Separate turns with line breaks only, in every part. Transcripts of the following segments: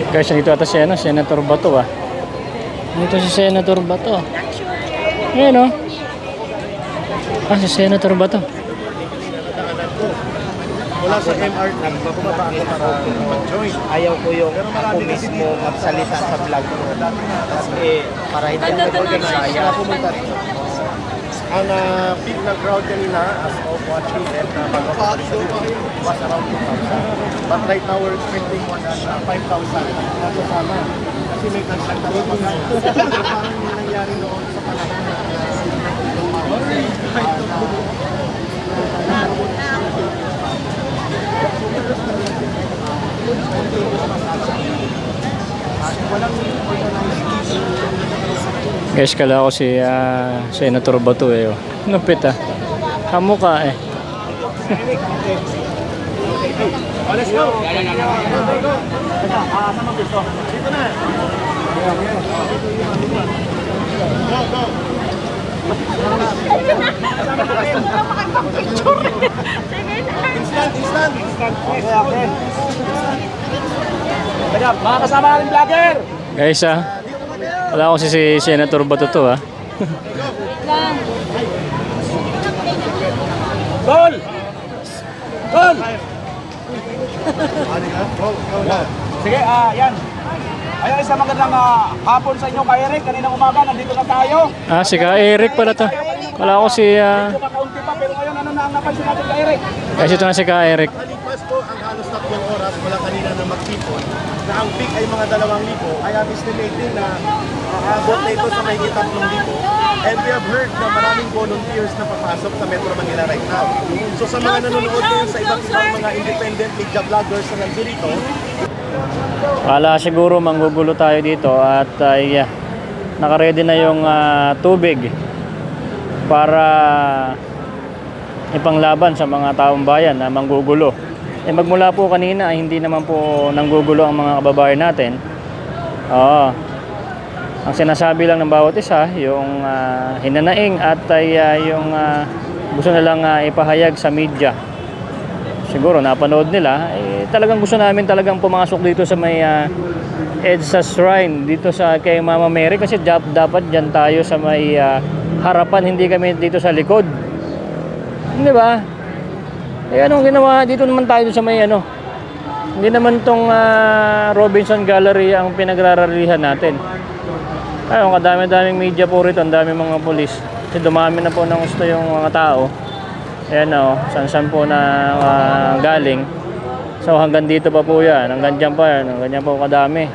Guys, dito ata si ano, Senator Bato ah. Dito si Senator Bato. Ayan o. Si Senator Bato.
Mula sa MRT, bumaba ako para mag-join.
Ayaw ko yung ako mismo magsalita sa vlog ko. Kasi para hindi ako sayang.
Ang peak na crowd kanina as of watching and was around 2,000. But right now we're expecting more than 5,000 kasama. Kasi may nagtagtalo pa nga. Parang nangyari noon sa panahon
Guys, kala ko si Senator Bato eh. Lupit ah. Kamukha eh.
Let's go! Dito na! Go, go! Instant!
Mga kasama natin vlogger!
Guys wala ko si Senator Bato to ah.
Gol! Gol! Sige, yan. Ayun, isang magandang hapon sa inyo kay Eric. Kaninang umaga, nandito na tayo.
Si Ka Eric pala to. Wala ko si
Medyo makaunti pa, pero ngayon ano na ang napansin natin kay Eric?
guys, ito na si Ka Eric.
Kalipas po ang halos 3 oras mula kanina na magtipon na ang peak ay mga 2,000. I am estimating na aabot na ito sa mahigit 3,000. And we have heard na maraming volunteers na papasok sa Metro Manila right now. So sa mga nanonood din sa iba't ibang mga independent media vloggers na nandito,
Kala siguro manggugulo tayo dito at naka-ready na yung tubig para ipanglaban sa mga taong bayan na manggugulo. Magmula po kanina ay hindi naman po nanggugulo ang mga kababayan natin. Ang sinasabi lang ng bawat isa, yung hinanaing at yung gusto nilang ipahayag sa media. Siguro napanood nila, talagang gusto namin talagang pumasok dito sa may EDSA Shrine dito sa kay Mama Mary kasi dapat diyan tayo sa may harapan, hindi kami dito sa likod. Hindi ba? Anong ginawa dito naman tayo sa may ano? Hindi naman tong Robinson Gallery ang pinagraralihan natin. Ayun, kadami-daming media po rito, ang dami mga pulis. Kasi dumami na po ng gusto yung mga tao. Ayan o, san-san po na galing. So hanggang dito pa po yan, hanggang dyan pa yan, hanggang dyan po kadami.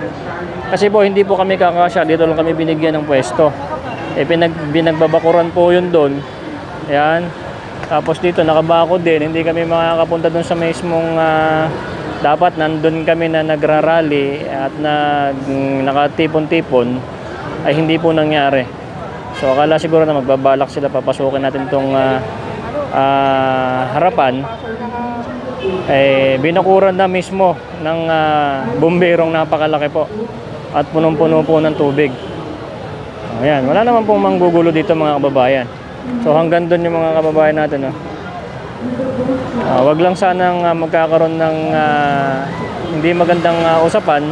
Kasi po hindi po kami kakasya, dito lang kami binigyan ng pwesto. Binagbabakuran po yun doon. Ayan. Tapos dito nakabako din, hindi kami makakapunta doon sa mismong dapat nandun kami na nagrarally at nakatipon-tipon ay hindi po nangyari. So akala siguro na magbabalak sila papasukin natin tong harapan, binakuran na mismo ng bomberong napakalaki po at punong-puno po ng tubig. Ayan, wala naman pong manggugulo dito mga kababayan. So hanggang doon yung mga kababayan natin. Wag lang sanang magkakaroon ng hindi magandang usapan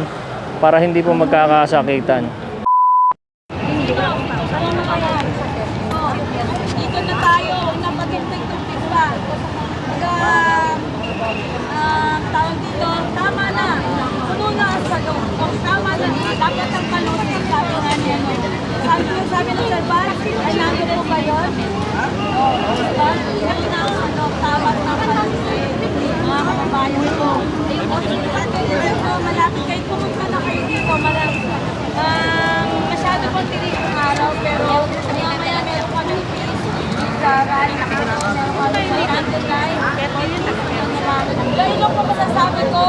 para hindi po magkakasakitan.
Dito na tayo, napagintay-tugtid pa. Tawag dito, tama na. Puno na ang salong. Tama na, dapat ang palusin, sabi nga niya. Sabi ng Salvar, ay nandun po ba yun? Diba? Sabi na ang salong, tama na palusin. Mga kababayan ko. Malapit kayo, pumunta na kayo dito. Masyado pang tirik ang araw, pero mamaya meron kami peace. Saray, meron kami underline. Dahil lang po masasabi ko,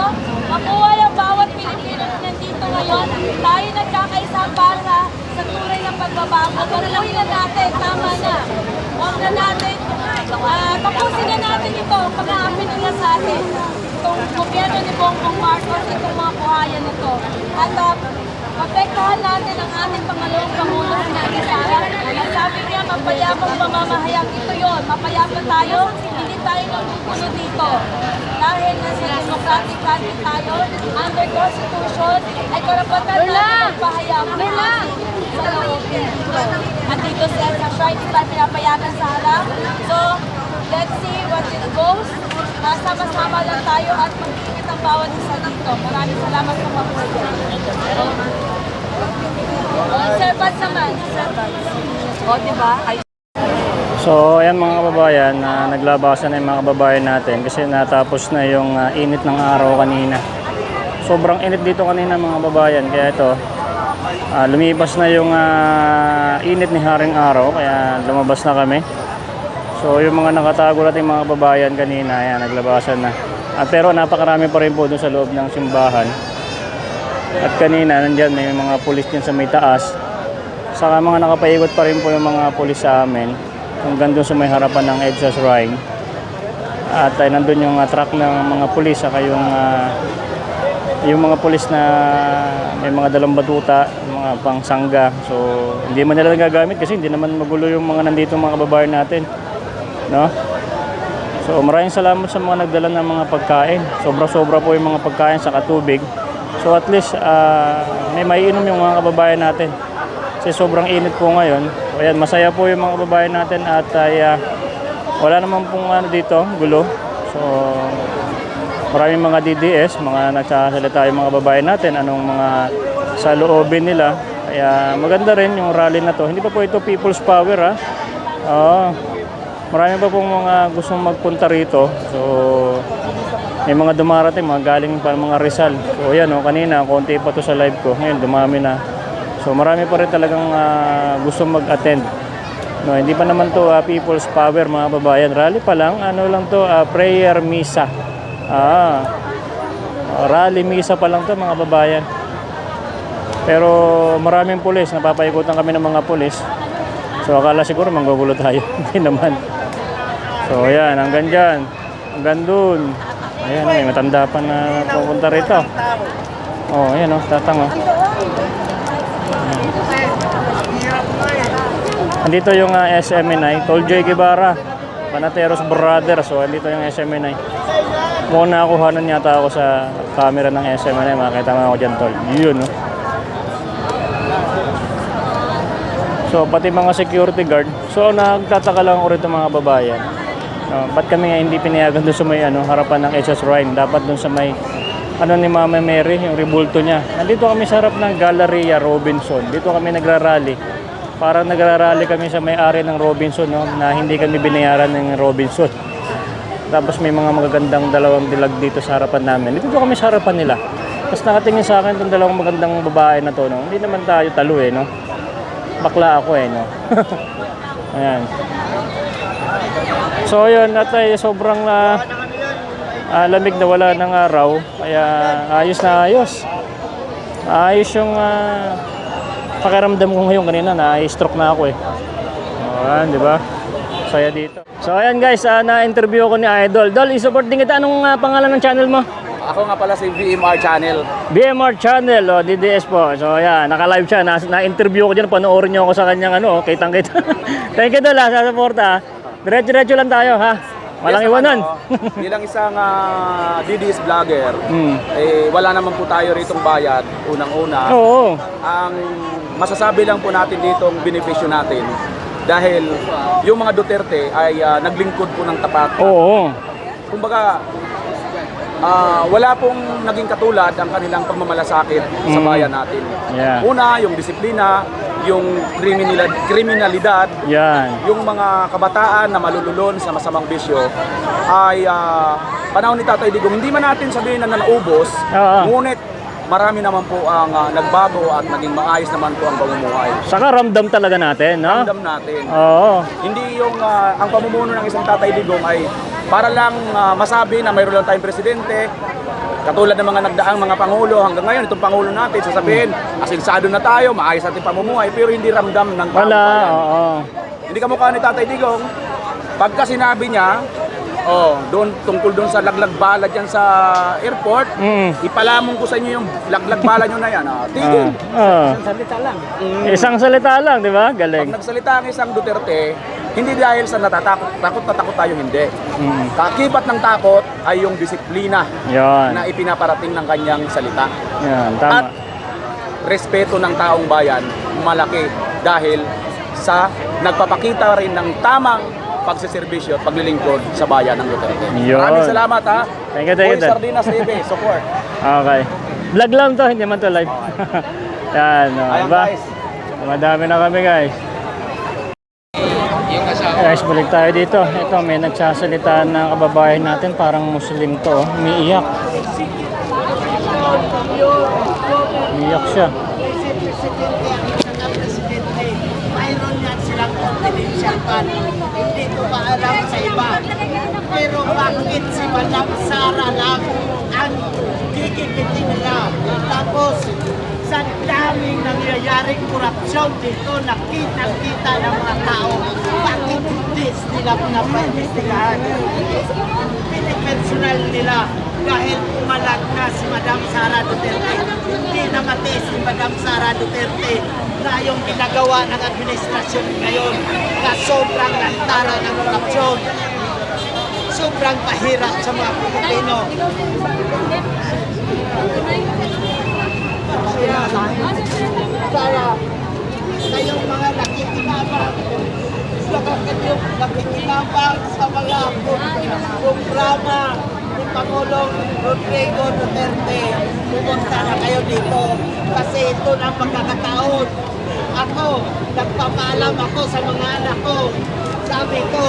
makuha ang bawat Pilipino na nandito ngayon. Tayo nagkakaisa para sa tunay ng pagbabago. Patuloy na natin, tama na. Huwag na natin, tapusin na natin ito pag-aamin nila sa atin. Itong gobyerno ni Bongbong Marcos, itong mga buhayan nito. At Protektahan natin ang ating pangalawang Pangulo si Sara. Ang sabi niya, mapayapang pamamahayag. Ito yun, mapayapa tayo, hindi tayo nagugulo dito. Dahil nasa democratic country tayo, under constitution, ay karapatan natin magpahayag sa loob. At dito sa shrine, hindi tayo pinapayagan sa harap. So, let's see what it goes. Sama-sama lang tayo at mag-iingat ang bawat isa dito. Maraming salamat sa mga servants naman. Servants. O, diba?
So ayan mga kababayan, naglabasan na yung mga kababayan natin kasi natapos na yung init ng araw kanina. Sobrang init dito kanina mga kababayan, kaya ito lumipas na yung init ni haring araw, kaya lumabas na kami. So yung mga nakatago natin mga kababayan kanina, ayan, naglabasan na. Pero napakarami pa rin po doon sa loob ng simbahan. At kanina nandyan may mga pulis din sa may taas. Saka mga nakapaikot pa rin po yung mga pulis sa amin hanggang doon sa may harapan ng EDSA Shrine. At nandun yung truck ng mga pulis, saka yung mga pulis na may mga dalang batuta, mga pangsangga. So hindi man nila gagamit kasi hindi naman magulo yung mga nandito mga kababayan natin, no? So maraming salamat sa mga nagdala ng mga pagkain. Sobra-sobra po yung mga pagkain sa tubig. So at least may maiinom yung mga kababayan natin. Kasi sobrang init po ngayon. So ayan, masaya po yung mga kababayan natin at wala naman pong dito, gulo. So maraming mga DDS, mga nagsasalita yung mga kababayan natin, anong mga sa loobin nila. Kaya maganda rin yung rally na to. Hindi pa po ito People's Power, ha. Marami pa pong mga gustong magpunta rito. So may mga dumarating, mga galing pa mga Rizal. So ayan, kanina konti pa to sa live ko. Ngayon dumami na. So marami pa rin talagang gustong mag-attend. No, hindi pa naman to People's Power mga babayan. Rally pa lang, ano lang to, prayer misa. Rally misa pa lang to mga babayan. Pero maraming pulis, napapaikutan kami ng mga pulis. So akala siguro manggugulo tayo. Hindi naman. So ayan, hanggang dyan. Hanggang dun. Ayan, may matanda pa na pupunta rito. Oh, ayan tatang. Andito yung SMNI, Toljoy Guevara, Panateros Brothers. So andito yung SMNI. Mukhang nakakuhanan yata ako sa camera ng SMNI. Makakita mo ako dyan, tol. Yun, no? So pati mga security guard. So nagtataka lang ako rito mga babayan. Ba't kami nga hindi pinayagan doon sa may harapan ng EDSA Shrine? Dapat doon sa may ni Mama Mary, yung rebulto niya. Nandito kami sa harap ng Galleria Robinson. Dito kami nagrarally. Parang nagrarally kami sa may-ari ng Robinson, no? Na hindi kami binayaran ng Robinson. Tapos may mga magagandang dalawang dilag dito sa harapan namin. Dito kami sa harapan nila. Tapos nakatingin sa akin itong dalawang magandang babae na to, no? Hindi naman tayo talo, no? Bakla ako, no? Ayan. So yun, at sobrang lamig na, wala ng araw. Kaya ayos na ayos. Ayos yung pakiramdam ko ngayon. Kanina na-stroke na ako Ayan, di ba? Saya dito. So ayan guys, na-interview ko ni Idol. Dol, isupport din kita. Anong pangalan ng channel mo?
Ako nga pala si VMR Channel.
BMR Channel, DDS po. So ayan, naka-live siya. Na-interview ko dyan. Panoorin niyo ako sa kanyang kitang-kita. Thank you Dol, sa support Diretso-diretso lang tayo, ha? Walang iwanan.
Bilang isang DDS vlogger, wala naman po tayo ritong bayad, unang-una.
Oo.
Ang masasabi lang po natin dito ang benepisyo natin dahil yung mga Duterte ay naglingkod po ng tapat.
Oo.
Kumbaga, wala pong naging katulad ang kanilang pagmamalasakit sa bayan natin.
Yeah.
Una, yung disiplina, yung kriminalidad, yung mga kabataan na malululon sa masamang bisyo ay panahon ni Tatay Digong. Hindi man natin sabihin na naubos, ngunit marami naman po ang nagbago at naging maayos naman po ang pamumuhay.
Saka ramdam talaga natin, no?
Ramdam natin.
Oo.
Hindi yung ang pamumuno ng isang Tatay Digong ay para lang masabi na mayroon lang tayong presidente, katulad ng mga nagdaang mga pangulo. Hanggang ngayon, itong pangulo natin, sasabihin, asinsado na tayo, maayos natin pamumuhay, pero hindi ramdam ng
wala, oo.
Hindi kamukha ni Tatay Digong. Pagka sinabi niya, doon tungkol doon sa laglag bala diyan sa airport. Ipalamon ko sa inyo yung laglag bala nyo na yan. Tigil.
Salita lang.
Isang salita lang, di ba?
Pag
Galing.
nagsalita ang isang Duterte, hindi dahil sa takot na takot tayo, hindi. Kakibat ng takot ay yung disiplina
Yan.
na ipinaparating ng kanyang salita.
Yan,
At
tama.
respeto ng taong bayan, malaki dahil sa nagpapakita rin ng tamang pagsiservisyo at paglilingkod sa bayan ng Duterte.
Yun.
Maraming salamat ha.
Thank you,
Boy
Dad.
Sardinas TV, support.
Okay. Vlog lang to, hindi man to live. Yan,
Ayan
diba?
guys.
Madami na kami guys. Guys, balik tayo dito. Ito, may nagsasalita ng kababayan natin, parang Muslim to. Umiiyak. Umiiyak siya.
Mayroon yan silang confidential fund. Hindi ko maalam sa iba. Pero bakit si Madam Sara lang ang gigipitin nila? Tapos, sa daming nangyayaring korupsyon dito, nakita ng mga tao, bakit hindi nila pinapainvestigahan? Pinipersonal nila dahil umalag na si Madam Sara Duterte. Hindi namatay si Madam Sara Duterte na yung ginagawa ng administrasyon ngayon na sobrang lantara ng korupsyon. Sobrang pahirap sa mga Pilipino. Kaya kayong mga nakikinabang, nakikinabang sa mga programa ni Pangulong Rodrigo Duterte, pumunta na kayo dito kasi ito na ang pagkakataon. Ako, nagpapaalam ako sa mga anak ko. Sabi ko,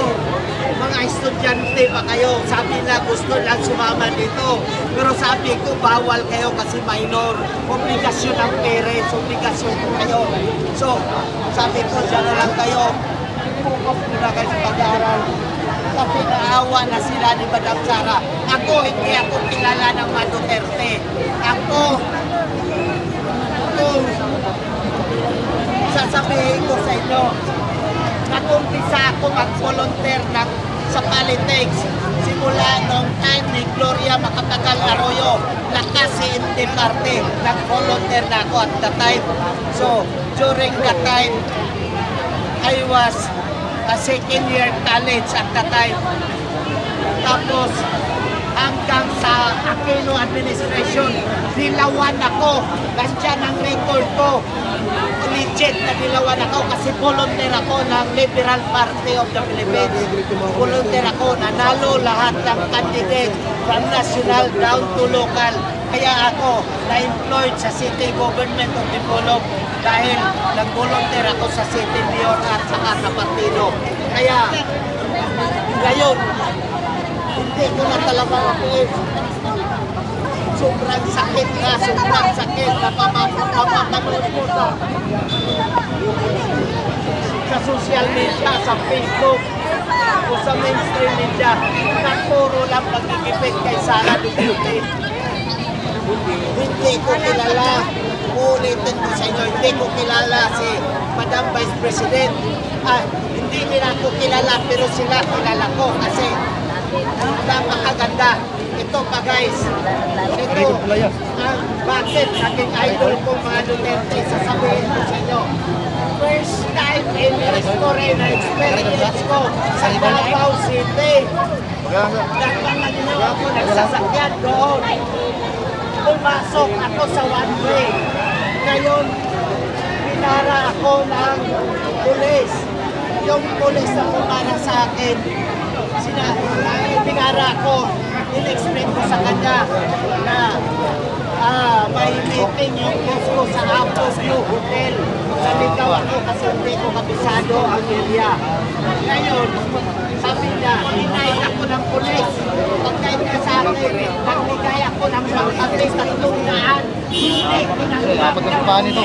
mga estudyante pa kayo, sabi nila gusto lang sumama dito. Pero sabi ko, bawal kayo kasi minor. Obligasyon ng parents, obligasyon ko kayo. So, sabi ko, dyan na lang kayo. Focus muna kayo sa pag-aaral. Kasi naawa na sila ni Madam Sara. Ako, hindi ako kilala ng mga Duterte. Ako, sasabihin ko sa inyo, nag-umpisa ako mag-volunteer sa politics simula nung time ni Gloria Macapagal Arroyo, lakas si Inti Parte, nag-volunteer na ako at the time. So, during that time, I was a second year college at the time. Tapos, hanggang sa Aquino administration, dilawan ako. Nandiyan ang record ko. Legit na dilawan ako kasi volunteer ako ng Liberal Party of the Philippines. Volunteer ako, nanalo lahat ng candidate from national down to local. Kaya ako na-employed sa city government of Dipolog dahil nag-volunteer ako sa city mayor at saka sa partido. Kaya ngayon, hindi ko na talaga mapiin. Sobrang sakit na, sobrang sakit na pamapanood ko sa social media, sa Facebook, o sa mainstream media, na puro lang pagkikipit kay Sara Duterte. Hindi ko kilala, ulitin ko sa inyo, hindi ko kilala si Madam Vice President. Hindi nila ako kilala, pero sila kilala ko kasi napakaganda. Ito pa guys, ito, bakit naging idol ko mga Duterte, sasabihin ko sa inyo. First time in history na experience ko sa Davao City. Nagpapaginaw ako, nagsasakyan doon. Pumasok ako sa one way. Ngayon, pinara ako ng pulis. Yung pulis na pumara sa akin, pinara ako. In-explain ko sa kanya na may meeting yung boss ko sa Apple View Hotel. Naligaw ako kasi hindi ko kabisado ang area. Ngayon, sabi niya, hinayin ako ng pulis. Pagkain niya sa akin, nagbigay ako ng at least 300. Hindi ko nagpapagawa nito.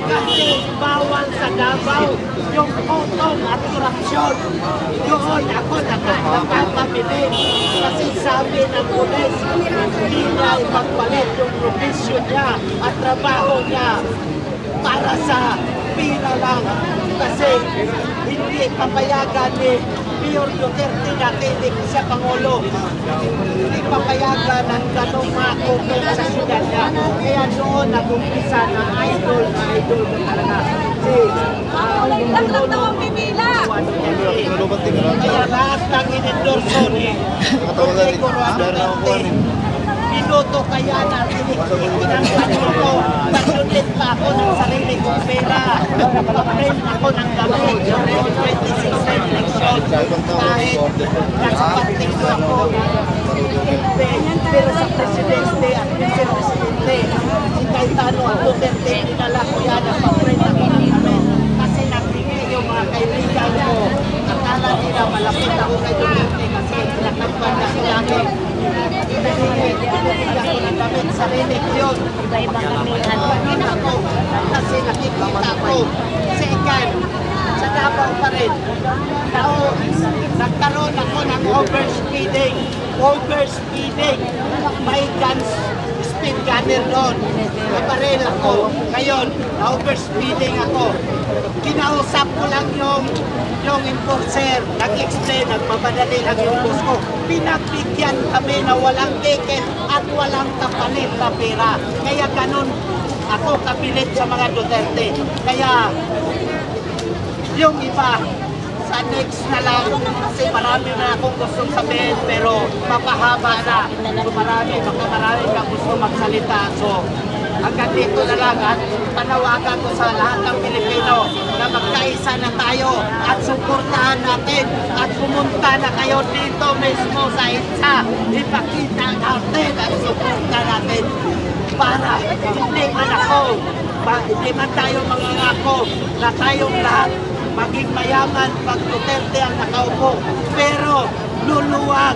Kasi bawal sa Davao yung utong at korupsyon. Doon ako nakapamili. Kasi sabi ng pulis, hindi niya ipagpalit yung provision niya at trabaho niya para sa pira lang. Kasi hindi papayagan ni Mayor Duterte na tinig sa Pangulo. Hindi papayagan ng ganong makukong sa syudad niya. Kaya doon nag-umpisa na idol na talaga.
Lang ang pipila.
Kaya lahat ng inendorso ni Rodrigo Duterte, pinuto kaya natin ikinangkan ko. Pagsulit pa ako ng sarili kong pera. Nagpa-print ako ng gamit yung 2026 na election. Kahit nasa partido ako, pero sa presidente at vice-presidente, si Cayetano at Duterte, dinala ko yan, nagpa-print ako ng gamit. Kasi nagbigay yung mga kaibigan ko. Akala nila malapit ako kay Duterte kasi nakakampan na sila ako. Pinabigyan ko ng damit, sarili ko yun. Iba-ibang kamihan ako kasi nakikita ko. Second, sa Davao pa rin. Nagkaroon ako ng overspeeding. May guns, speed gunner doon. Naparel ako. Ngayon, overspeeding ako. Kinausap ko lang yung enforcer. Nag-explain, nagmamadali lang yung boss ko. Pinagbigyan kami na walang ticket at walang kapalit na pera. Kaya ganun ako kapilit sa mga Duterte. Kaya yung iba, sa next na lang, kasi marami na akong gustong sabihin, pero mapahaba na. So marami na gusto magsalita. So hanggang dito na lang at panawagan ko sa lahat ng Pilipino na magkaisa na tayo at suportahan natin at pumunta na kayo dito mismo sa ITSA. Ipakita natin at suporta natin para hindi man tayo mangangako na tayong lahat maging mayaman pag Duterte ang nakaupo. Pero luluwag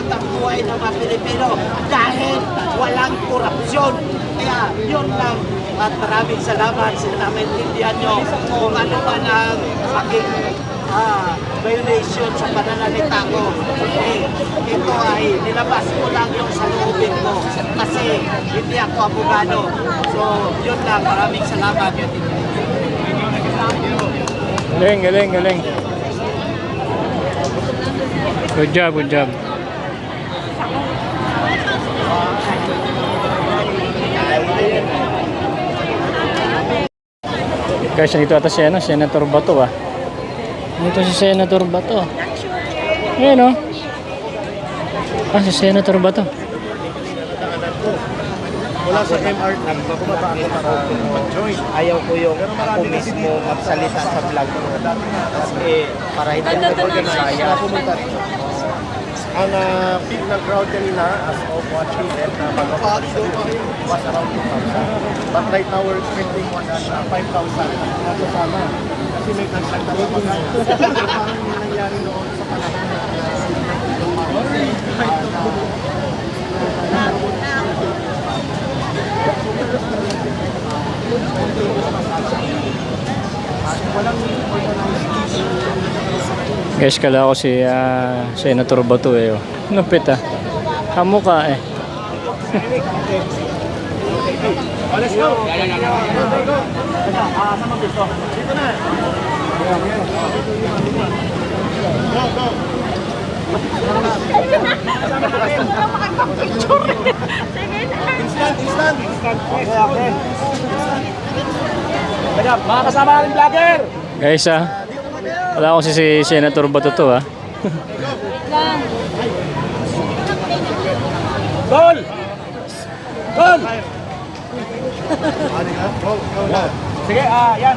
ang buhay ng mga Pilipino dahil walang korupsyon. Kaya yun lang at maraming salamat sa maintindihan nyo kung ano man ang maging violation sa pananalita ko. Ito ay nilabas ko lang yung sa loobin ko kasi hindi ako abogado. So yun lang, maraming salamat.
Galing. Good job. Guys, nandito ata si Senator Bato ah. Nandito si Senator Bato. Ayan o. Si Senator Bato.
Mula sa MRT, bumaba ako para mag-join.
Ayaw ko yung ako mismo magsalita sa vlog ko. Kasi para hindi ako organize.
Ang peak ng crowd kanina as of watching it was around 2,000. But right now we're expecting more than 5,000. Kasama. Kasi may nagtagtawag pa tayo. Parang nangyari noon sa panahon
Guys, kala ko si Senator Bato eh. Lupit ah. Kamukha eh.
Let's go! Dito na! Go! Instant! Okay.
Mga kasama natin vlogger!
Guys wala ko si Senator Bato to ah.
Gol! Sige, yan.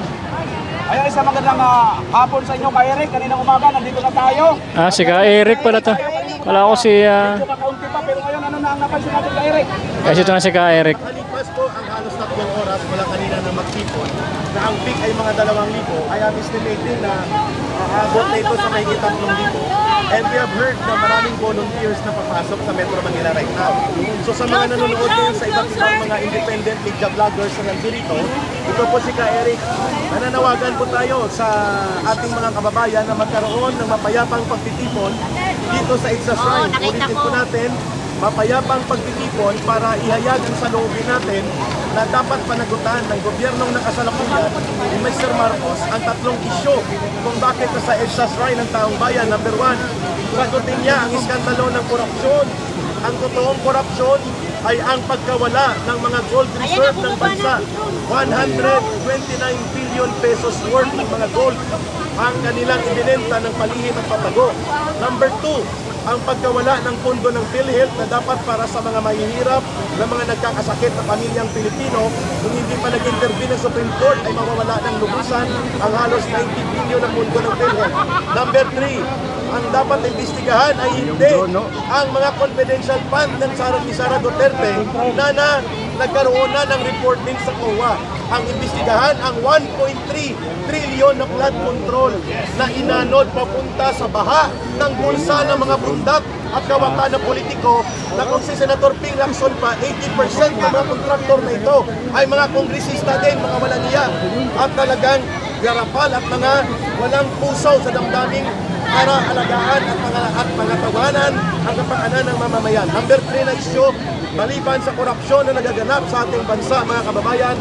Ayun, isang magandang hapon sa inyo kay Eric. Kaninang umaga, nandito na tayo.
Si Ka Eric pala to. Wala ko si
Medyo makaunti pa, pero ngayon ano na ang napansin natin kay Eric?
guys, ito na si Ka Eric.
Nakalipas po ang halos 3 oras mula kanina na magtipon na ang peak ay mga 2,000. I am estimating na aabot na ito sa mahigit 3,000. And we have heard na maraming volunteers na papasok sa Metro Manila right now. So sa mga nanonood ngayon sa iba't ibang mga independent media vloggers na nandito, ito po si Ka Eric. Nananawagan po tayo sa ating mga kababayan na magkaroon ng mapayapang pagtitipon dito sa ITSA Shrine. Ulitin po natin, mapayapang pagtitipon para ihayag ang saloobin natin na dapat panagutan ng gobyernong nakasalukuyan ni Mr. Marcos ang tatlong isyu kung bakit sa EDSA Shrine ng Taong Bayan. Number 1, sagutin niya ang iskandalo ng korupsyon. Ang totoong korupsyon ay ang pagkawala ng mga gold reserve ng bansa. 129 billion pesos worth ng mga gold ang kanilang ibinenta ng palihim at patago. Number 2, ang pagkawala ng pondo ng PhilHealth na dapat para sa mga mahihirap na mga nagkakasakit na pamilyang Pilipino. Kung hindi pa nag-intervene ang Supreme Court ay mawawala ng lubusan ang halos 90 billion ng pondo ng PhilHealth. Number 3, ang dapat imbestigahan ay hindi ang mga confidential fund ng Sara Duterte na nagkaroon na ng report din sa COA. Ang imbestigahan ang 1.3 trilyon na flood control na inanod papunta sa baha ng bulsa ng mga bundak at kawakan na politiko na kung si Senator Ping Lacson pa, 80% ng mga kontraktor na ito ay mga kongresista din, mga walang iya at talagang garapal at mga walang puso sa damdaming para alagaan at mga tawanan ang kapakanan ng mamamayan. Number 3 na isyu, maliban sa korupsyon na nagaganap sa ating bansa, mga kababayan,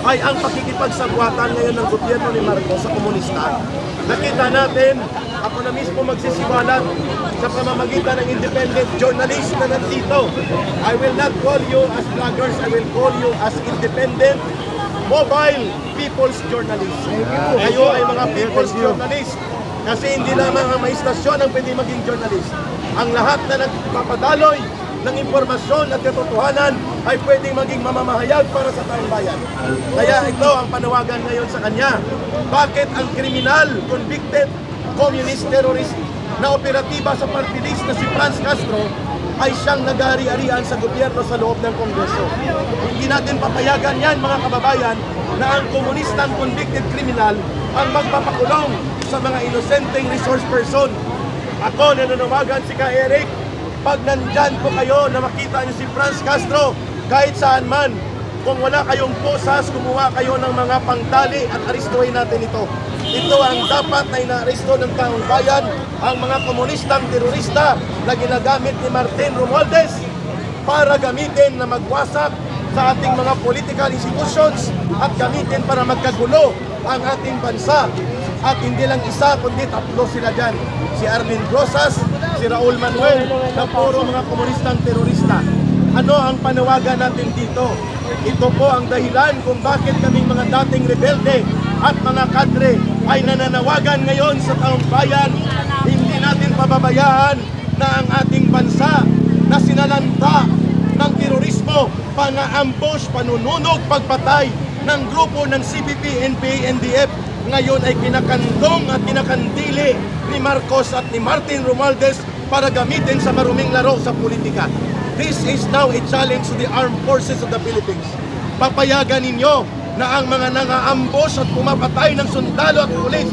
ay ang pakikipagsagwatan ngayon ng gobyerno ni Marcos sa komunista. Nakita natin, ako na mismo magsisiwalat sa pamamagitan ng independent journalist na nandito. I will not call you as bloggers, I will call you as independent mobile people's journalists. Kayo ay mga people's journalists. Kasi hindi lamang ang may istasyon ang pwede maging journalist. Ang lahat na nagpapadaloy ng impormasyon at katotohanan ay pwedeng maging mamamahayag para sa taong bayan. Kaya ito ang panawagan ngayon sa kanya. Bakit ang kriminal, convicted, communist terrorist na operatiba sa party list na si Franz Castro ay siyang nag-ari-arian sa gobyerno sa loob ng Kongreso? Hindi natin papayagan yan, mga kababayan, na ang komunistang convicted criminal ang magpapakulong sa mga inosenteng resource person. Ako nananawagan si Ka Eric, pag nandyan po kayo na makita niyo si Franz Castro, kahit saan man, kung wala kayong pusas, kumuha kayo ng mga pangtali at aristuhin natin ito. Ito ang dapat na inaaresto ng taong bayan, ang mga komunistang terorista na ginagamit ni Martin Romualdez para gamitin na magwasak sa ating mga political institutions at gamitin para magkagulo ang ating bansa. At hindi lang isa, kundi tatlo sila dyan. Si Arlene Rosas, si Raul Manuel, na puro mga komunistang terorista. Ano ang panawagan natin dito? Ito po ang dahilan kung bakit kaming mga dating rebelde at mga kadre ay nananawagan ngayon sa taong bayan. Hindi natin pababayaan na ang ating bansa na sinalanta ng terorismo, pang-ambush, panununog, pagpatay ng grupo ng CPP, NPA, NDF ngayon ay kinakandong at kinakandili ni Marcos at ni Martin Romualdez para gamitin sa maruming laro sa politika. This is now a challenge to the armed forces of the Philippines. Papayagan ninyo na ang mga nang-aambush at pumapatay ng sundalo at pulis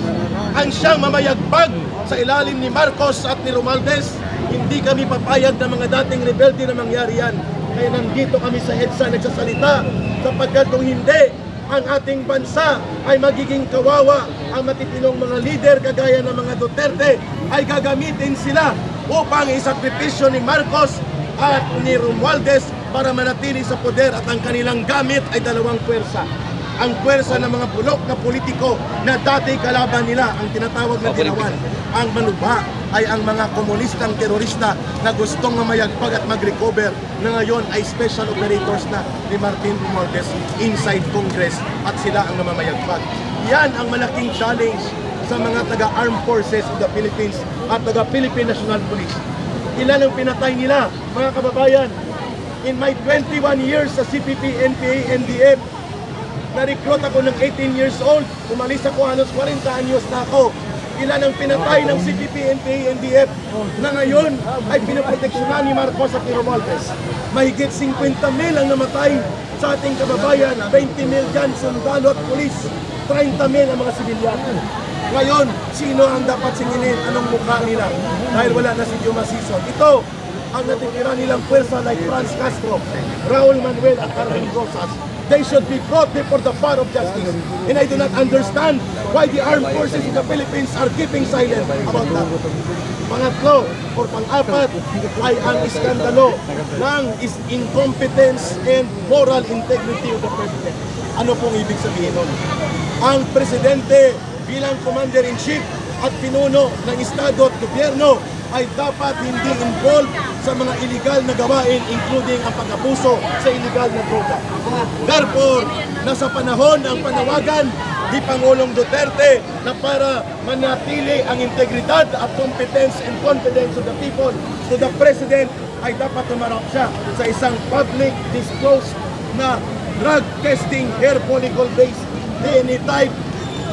ang siyang mamayagbag sa ilalim ni Marcos at ni Romualdez. Hindi kami papayag ng mga dating rebelde na mangyari yan. Kaya nandito kami sa EDSA nagsasalita sapagkat kung hindi, ang ating bansa ay magiging kawawa. Ang matitinong mga lider kagaya ng mga Duterte ay gagamitin sila upang isakripisyo ni Marcos at ni Romualdez para manatili sa poder, at ang kanilang gamit ay dalawang puwersa. Ang puwersa ng mga bulok na politiko na dati kalaban nila, ang tinatawag na Dinawan. Ang manuba ay ang mga komunistang terorista na gustong mamayagpag at mag-recover na ngayon ay special operators na ni Martin Romualdez inside Congress at sila ang namamayagpag. Yan ang malaking challenge sa mga taga-armed forces of the Philippines at taga-Philippine National Police. Ilan ang pinatay nila, mga kababayan? In my 21 years sa CPP, NPA, NDF, na-recruit ako ng 18 years old. Umalis ako, halos 40 anyos na ako. Ilan ang pinatay ng CPP, NPA, NDF na ngayon ay pinaproteksyonan ni Marcos at ni Romualdez. Mahigit 50,000 ang namatay sa ating kababayan. 20,000 dyan, sundalo at pulis. 30,000 ang mga sibilyan. Ngayon, sino ang dapat singilin? Anong mukha nila? Dahil wala na si Juma Sison. Ito ang natitira nilang pwersa like Franz Castro, Raul Manuel at Arlene Rosas. they should be brought before the bar of justice. And I do not understand why the armed forces in the Philippines are keeping silent about that. Pangatlo or pang-apat ay ang iskandalo ng incompetence and moral integrity of the President. Ano pong ibig sabihin nun? Ang Presidente bilang Commander-in-Chief at pinuno ng Estado at Gobyerno ay dapat hindi involved sa mga illegal na gawain including ang pag-abuso sa illegal na droga. Therefore, nasa panahon ang panawagan ni Pangulong Duterte na para manatili ang integridad at competence and confidence of the people to the President ay dapat tumarap siya sa isang public disclosed na drug testing hair follicle based DNA type.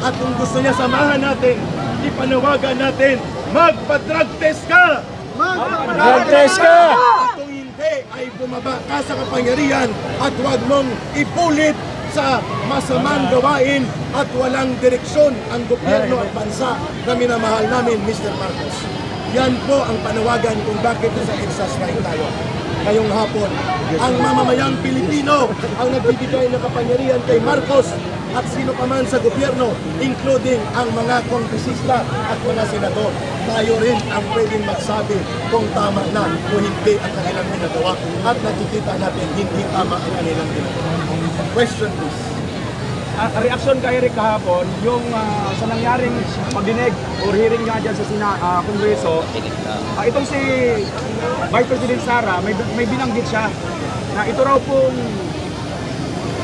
At kung gusto niya samahan natin, ipanawagan natin, magpa-drug test ka!
Drug test ka!
At kung hindi, ay bumaba ka sa kapangyarihan at huwag mong ipulit sa masamang gawain at walang direksyon ang gobyerno at bansa na minamahal namin, Mr. Marcos. Yan po ang panawagan kung bakit nasa exercise strike tayo. Ngayong hapon, ang mamamayang Pilipino ang nagbibigay ng kapangyarihan kay Marcos at sino pa man sa gobyerno, including ang mga kongresista at mga senador. Tayo rin ang pwedeng magsabi kung tama na o hindi ang kanilang ginagawa at nakikita natin hindi tama ang kanilang ginagawa. Question please.
Reaksyon kay Eric kahapon, yung sa nangyaring pagdinig or hearing nga dyan sa Kongreso, itong si Vice President Sara, may binanggit siya na ito raw pong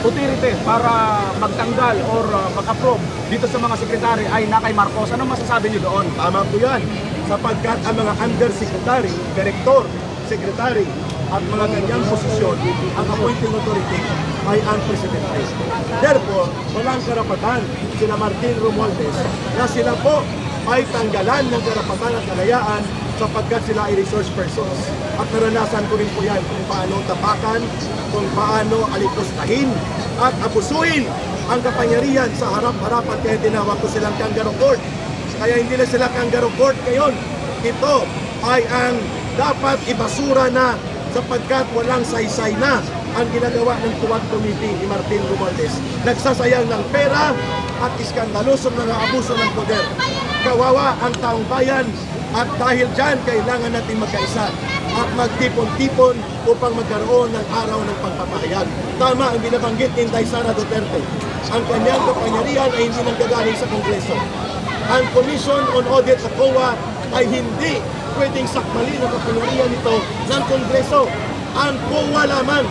utility para magtanggal or mag-approve dito sa mga sekretary ay na kay Marcos. Ano masasabi niyo doon?
Tama po yan, sapagkat ang mga undersecretary, director, secretary, at mga ganyang posisyon, ang appointing authority ay ang Presidente. Therefore, walang karapatan sila Martin Romualdez na sila po ay tanggalan ng karapatan at kalayaan sapagkat sila ay resource persons. At naranasan ko rin po yan kung paano tapakan, kung paano alipustahin at abusuhin ang kapangyarihan sa harap-harapan kaya tinawag ko silang kangaroo court. Kaya hindi na sila kangaroo court ngayon. Ito ay ang dapat ibasura na sapagkat walang saysay na ang ginagawa ng Tuwag Committee ni Martin Romualdez. Nagsasayang ng pera at iskandalosong mga abuso ng poder. Kawawa ang taong bayan at dahil dyan kailangan natin magkaisa at magtipon-tipon upang magkaroon ng araw ng pagpapahayag. Tama ang binabanggit ni Inday Sara Duterte. Ang kanyang kapangyarihan ay hindi nanggagaling sa Kongreso. Ang Commission on Audit sa COA ay hindi pwedeng sakmalin ang kapangyarihan nito ng Kongreso. Ang COA lamang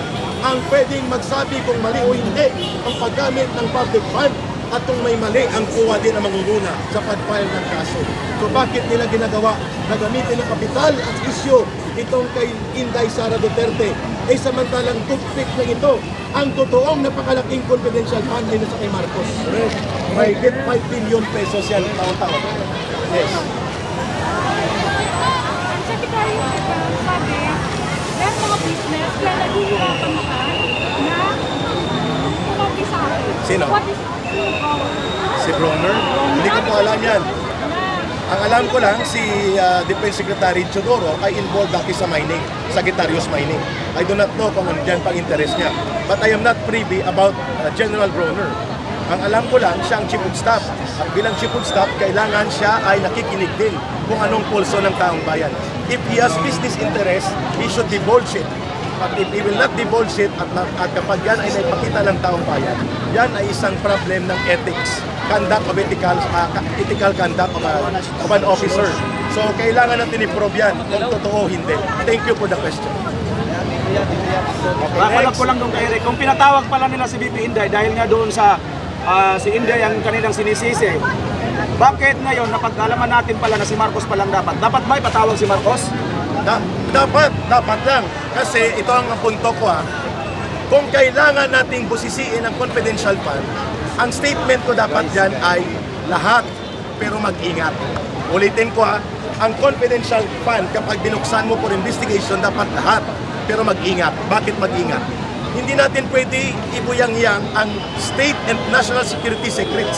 ang pwedeng magsabi kung mali o hindi ang paggamit ng public fund at kung may mali, ang COA din ang mangunguna sa pag-file ng kaso. So bakit nila ginagawa na gamitin ang kapital at isyo itong kay Inday Sara Duterte? Eh samantalang toothpick na ito ang totoong napakalaking confidential fund nila sa kay Marcos. May get 5 billion pesos yan taon-taon. Yes.
Secretary, sabi, meron mga business kaya nag-iirapan ka na kumapisa.
Sino?
What is
Si Bronner? Hindi ko po alam yan. Ang alam ko lang, si Defense Secretary Chodoro ay involved dati sa mining, Sagittarius Mining. I do not know kung ano dyan pang interest niya. But I am not privy about General Bronner. Ang alam ko lang, siya ang Chief of Staff. At bilang Chief of Staff, kailangan siya ay nakikinig din kung anong pulso ng taong bayan. If he has business interest, he should divulge it. But if he will not divulge it at kapag yan ay naipakita ng taong bayan, yan ay isang problem ng ethics, conduct of ethical conduct of an officer. So kailangan natin i-prove yan kung totoo hindi. Thank you for the question.
Palag ko lang doon kay Eric, kung pinatawag pala nila si VP Inday dahil nga doon sa si Inday ang kanilang sinisisi, bakit ngayon napag-alaman natin pala na si Marcos palang dapat ba ipatawag si Marcos?
Dapat lang. Kasi ito ang punto ko Kung kailangan nating busisiin ang confidential fund, ang statement ko dapat dyan ay lahat, pero mag-ingat. Ulitin ko ang confidential fund kapag binuksan mo for investigation, dapat lahat, pero mag-ingat. Bakit mag-ingat? Hindi natin pwede ibuyang-yang ang state and national security secrets.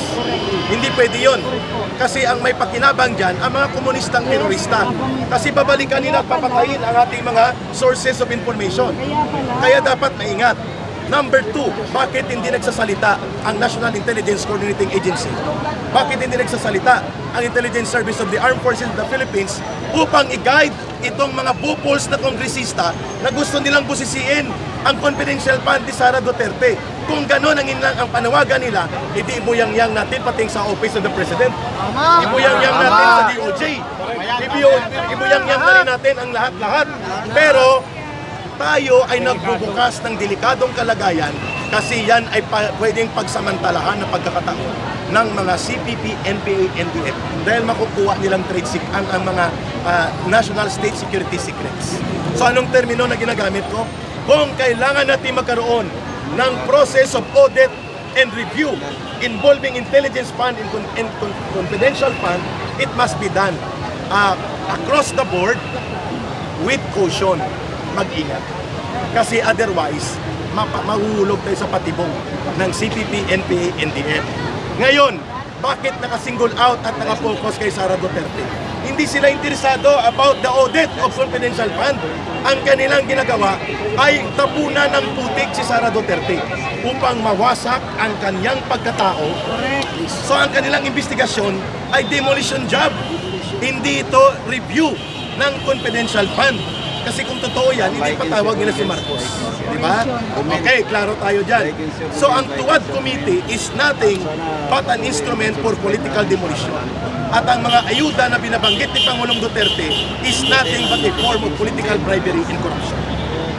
Hindi pwede yon. Kasi ang may pakinabang dyan, ang mga komunistang terorista. Kasi babalikan nila at papatayin ang ating mga sources of information. Kaya dapat maingat. Number 2, bakit hindi nagsasalita ang National Intelligence Coordinating Agency? Bakit hindi nagsasalita ang Intelligence Service of the Armed Forces of the Philippines upang i-guide itong mga bupols na kongresista na gusto nilang busisiin ang confidential fund ni Sara Duterte? Kung gano'n ang panawagan nila, hindi ibuyang-yang natin pating sa Office of the President. Ibuyang-yang natin sa DOJ. Ibuyang-yang na rin natin ang lahat-lahat. Pero tayo ay nagbubukas ng delikadong kalagayan kasi yan ay pwedeng pagsamantalahan ng pagkakataon ng mga CPP, NPA, NDF dahil makukuha nilang trade ang mga national state security secrets. So anong termino na ginagamit ko? Kung kailangan natin magkaroon ng process of audit and review involving intelligence fund and confidential fund, it must be done across the board with caution. Mag-ingat. Kasi otherwise, mahuhulog tayo sa patibong ng CPP, NPA, NDF. Ngayon, bakit naka-single out at naka-focus kay Sara Duterte? Hindi sila interesado about the audit of confidential fund. Ang kanilang ginagawa ay tapunan ng putik si Sara Duterte upang mawasak ang kanyang pagkatao. So ang kanilang investigasyon ay demolition job. Hindi ito review ng confidential fund. Kasi kung totoo yan, hindi patawag nila si Marcos. Di ba? Okay, klaro tayo dyan. So ang Tuwad Committee is nothing but an instrument for political demolition. At ang mga ayuda na binabanggit ni Pangulong Duterte is nothing but a form of political bribery and corruption.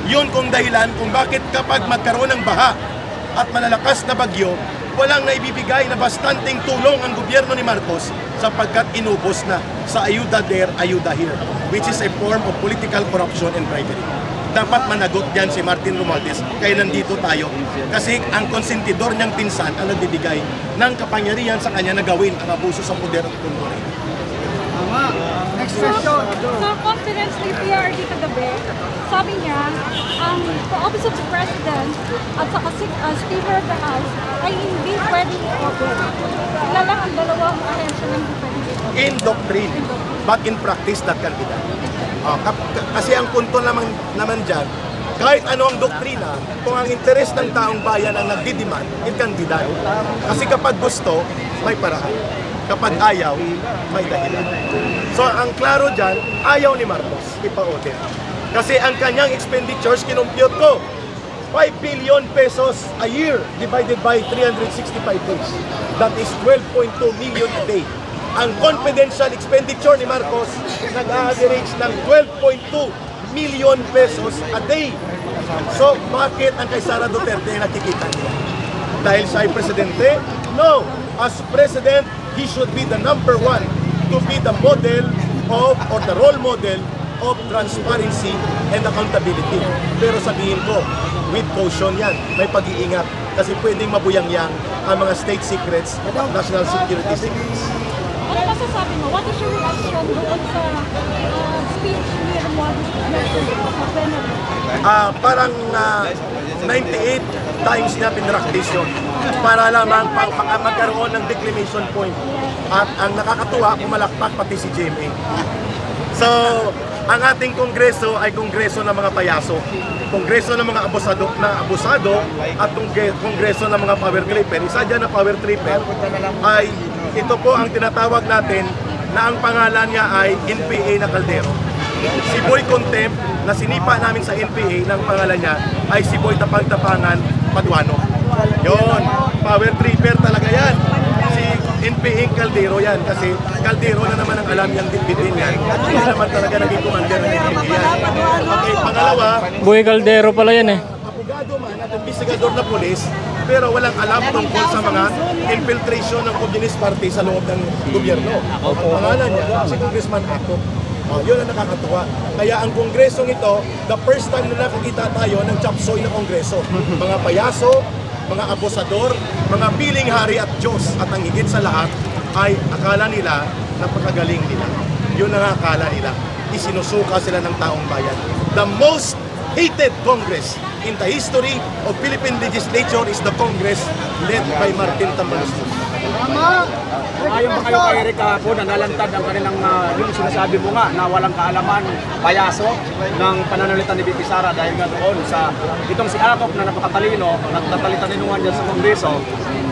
Yun kung dahilan kung bakit kapag magkaroon ng baha at malalakas na bagyo, walang naibibigay na bastanteng tulong ang gobyerno ni Marcos sapagkat inubos na sa ayuda there, ayuda here, which is a form of political corruption and bribery. Dapat managot yan si Martin Romualdez kaya nandito tayo kasi ang konsentidor niyang pinsan ang nagbibigay ng kapangyarihan sa kanya na gawin ang abuso sa poder at kunwari.
So, confidence ni PRD kagabi, sabi niya, ang Office of the President at saka Speaker of the House ay hindi pwedeng i-open. Sila lang ang dalawang ahensya na hindi pwedeng i-open.
In doctrine, but in practice that can be done. Kasi ang punto naman dyan, kahit ano ang doktrina, kung ang interes ng taong bayan ang nagdidemand, it can be done. Kasi kapag gusto, may paraan. Kapag ayaw, may dahilan. So ang klaro dyan, ayaw ni Marcos ipa-audit. Kasi ang kanyang expenditures, kinumpute ko, 5 billion pesos a year divided by 365 days. That is 12.2 million a day. Ang confidential expenditure ni Marcos nag-average ng 12.2 million pesos a day. So bakit ang kay Sara Duterte nakikita niya? Dahil siya ay presidente? No! As president, he should be the number one to be the model of or the role model of transparency and accountability. Pero sabihin ko, with caution yan, may pag-iingat kasi pwedeng mabuyang-yang ang mga state secrets, national security secrets.
Ano masasabi mo? What is your reaction doon sa speech ni Romualdez sa Senate?
Parang 98 times niya pinractice yun para lamang magkaroon ng declination point. At ang nakakatuwa, pumalakpak pati si GMA. So, ang ating kongreso ay kongreso ng mga payaso. Kongreso ng mga abusado at kongreso ng mga power tripper. Isa dyan na power tripper ay ito po ang tinatawag natin na ang pangalan niya ay NPA na Caldero. Si Boy Contempt na sinipa namin sa NPA ng pangalan niya ay si Boy Tapang-Tapangan Paduano. Yon, power tripper talaga yan. Si NPA Caldero yan kasi Caldero na naman ang alam niyang bitbitin yan. Hindi naman talaga naging commander ng NPA yan. Okay, pangalawa,
Boy Caldero pala yan eh.
abogado man at investigador na polis pero walang alam tungkol sa mga infiltration ng Communist Party sa loob ng gobyerno. Ang pangalan niya, si Congressman Ako. Yun ang nakakatuwa. Kaya ang kongresong ito, the first time na nakakita tayo ng chapsoy na kongreso. Mga payaso, mga abusador, mga piling hari at Diyos. At ang higit sa lahat ay akala nila napakagaling nila. Yun ang akala nila. Isinusuka sila ng taong bayan. The most hated Congress in the history of Philippine legislature is the Congress led by Martin Tambaluslos.
Ayon ba kayo kay Eric kahapon na nalantad ang kanilang yung sinasabi mo nga na walang kaalaman, payaso ng pananalitan ni BP Sara dahil nga doon sa itong si Akop na napakatalino, nagtatalitaninuhan dyan sa Kongreso,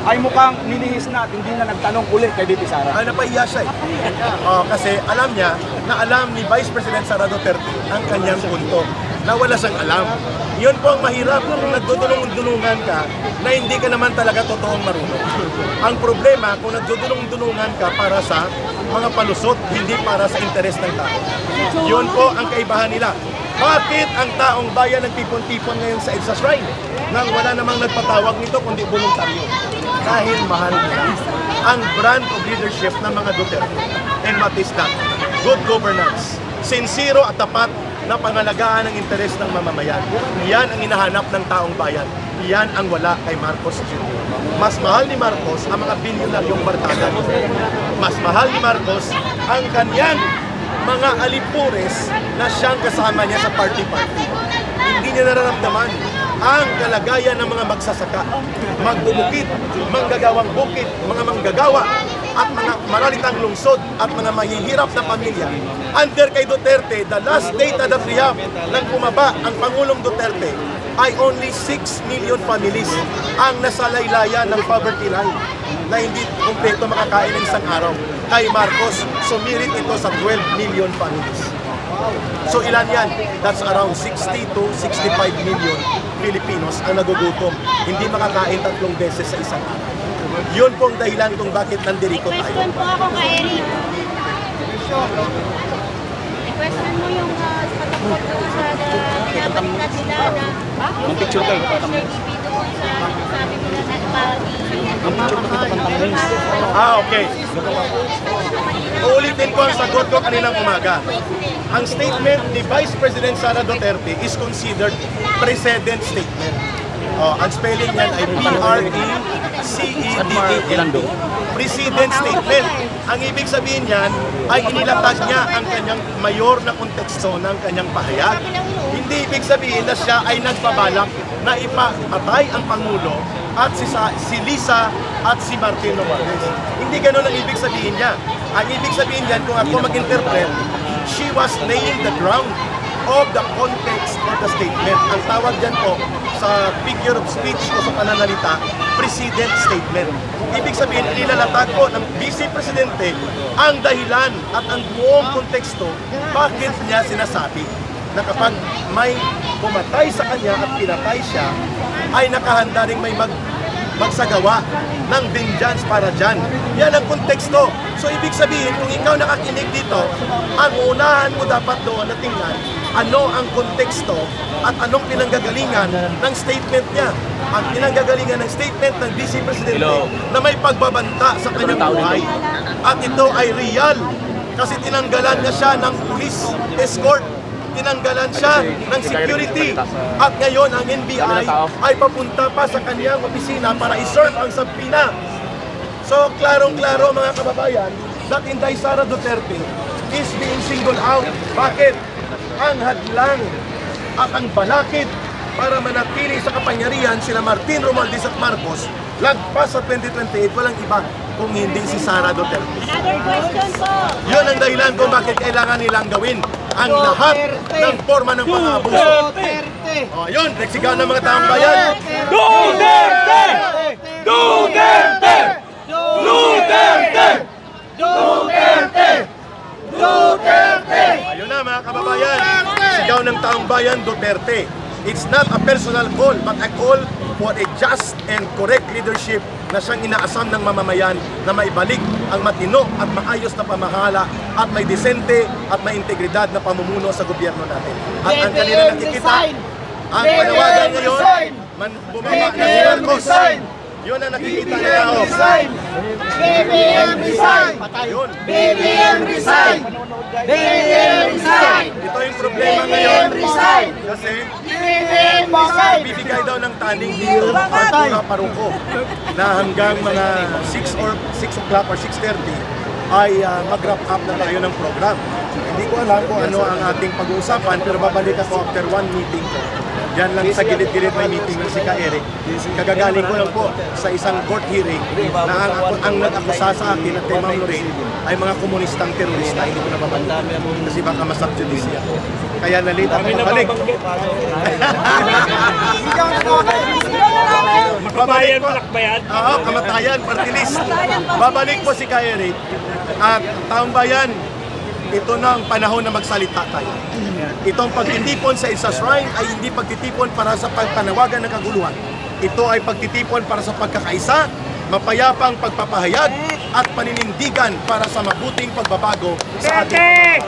ay mukhang nilihis na at hindi na nagtanong ulit kay BP Sara.
Ay, napahiya siya eh. Kasi alam niya na alam ni Vice President Sara Duterte ang kanyang punto, na wala siyang alam. Yun po ang mahirap kung nagdudulong-dulungan ka na hindi ka naman talaga totoong marunong. Ang problema kung nagdudulong-dulungan ka para sa mga palusot, hindi para sa interes ng tao. Yun po ang kaibahan nila. Bakit ang taong bayan nagtipon-tipon ngayon sa EDSA Shrine nang wala namang nagpatawag nito kundi voluntaryo? Dahil mahal nila ang brand of leadership ng mga Duterte. And what is that? Good governance. Sincero at tapat na pangalagaan ng interes ng mamamayan. Iyan ang hinahanap ng taong bayan. Iyan ang wala kay Marcos Jr. Mas mahal ni Marcos ang mga bilyonaryong barkada nito. Mas mahal ni Marcos ang kanyang mga alipures na siyang kasama niya sa party-party. Hindi niya nararamdaman ang kalagayan ng mga magsasaka, magbubukid, manggagawang bukid, mga manggagawa, at mga maralitang lungsod at mga mahihirap na pamilya. Under kay Duterte, the last data that we have nang bumaba ang Pangulong Duterte ay only 6 million families ang nasalaylayan ng poverty line na hindi kumpleto makakain ng isang araw. Kay Marcos, sumirit ito sa 12 million families. So ilan yan? That's around 60 to 65 million Filipinos ang nagugutom. Hindi makakain 3 beses sa isang araw. Yun pong dahilan kung bakit nandiriko tayo.
Question po ako kay Eric. I-question mo yung patapot doon sa pinabalikat nila na yung
picture kayo,
HDB doon sa sabi nila na
Okay. Uulitin ko ang sagot ko kaninang umaga. Ang statement ni Vice President Sara Duterte is considered precedent statement. Ang spelling niyan ay P-R-E-C-E-D-E-N-T. Precedent statement. Ang ibig sabihin niyan ay inilatag niya ang kanyang mayor na konteksto ng kanyang pahayag. Hindi ibig sabihin na siya ay nagbabalak na ipatay ang Pangulo at si Lisa at si Martin Romualdez. Hindi ganun ang ibig sabihin niya. Ang ibig sabihin niyan, kung ako mag-interpret, she was laying the ground of the context of the statement. Ang tawag dyan po sa figure of speech o sa pananalita, precedent statement. Ibig sabihin, inilalatag po ng Vice Presidente ang dahilan at ang buong konteksto bakit niya sinasabi na kapag may pumatay sa kanya at pinatay siya, ay nakahanda rin may magsagawa ng vengeance para dyan. Yan ang konteksto. So ibig sabihin, kung ikaw nakakinig dito, ang unahan mo dapat doon na tingnan ano ang konteksto at anong pinanggagalingan ng statement niya. Ang pinanggagalingan ng statement ng Vice Presidente na may pagbabanta sa kanyang buhay. At ito ay real kasi tinanggalan niya siya ng police escort. Tinanggalan siya ng security. At ngayon ang NBI ay papunta pa sa kanyang opisina para i-serve ang subpoena. So klarong-klaro mga kababayan that Inday Sara Duterte is being singled out. Bakit? Ang hadlang at ang balakid para manatili sa kapangyarihan sila Martin Romualdez at Marcos lagpas sa 2028 walang iba kung hindi si Sara Duterte.
Another question po.
Yun ang dahilan kung bakit kailangan nilang gawin ang lahat ng forma ng pang-abuso. Yun, nagsigaw ng mga taong bayan.
Duterte! Duterte! Duterte! Duterte! Duterte!
Ayun na mga kababayan, sigaw ng taong bayan, Duterte. It's not a personal call, but a call for a just and correct leadership na siyang inaasam ng mamamayan na maibalik ang matino at maayos na pamahala at may desente at may integridad na pamumuno sa gobyerno natin. At ang kanila nakikita, ang panawagan ngayon, bumaba na si Marcos. Yun ang nakikita na tao.
BBM resign!
Yun.
BBM resign! BBM resign!
Ito yung problema ngayon.
Resign!
Kasi
BBM resign!
bibigay daw ng taning dito at mga paruko na hanggang mga 6 o'clock or 6:30 ay mag-wrap up na tayo ng program. Hindi ko alam kung ano ang ating pag-uusapan, pero babalik ako after one meeting ko. Diyan lang sa gilid-gilid may meeting ng si Ka Eric. Kagagaling ko lang po sa isang court hearing na ang nag-akusa sa akin at kay Ma'am Lorraine ay mga komunistang terorista. Hindi ko nababanggit kasi baka masubjudice ako. Kaya nalate ako babalik.
Makabayan mo lakbayan?
Oo, kamatayan, party list. Babalik po si Ka Eric. At taong bayan, ito na ang panahon na magsalita tayo. Itong pagtitipon sa isa shrine ay hindi pagtitipon para sa pagpanawagan ng kaguluhan. Ito ay pagtitipon para sa pagkakaisa, mapayapang pagpapahayag at paninindigan para sa mabuting pagbabago sa ating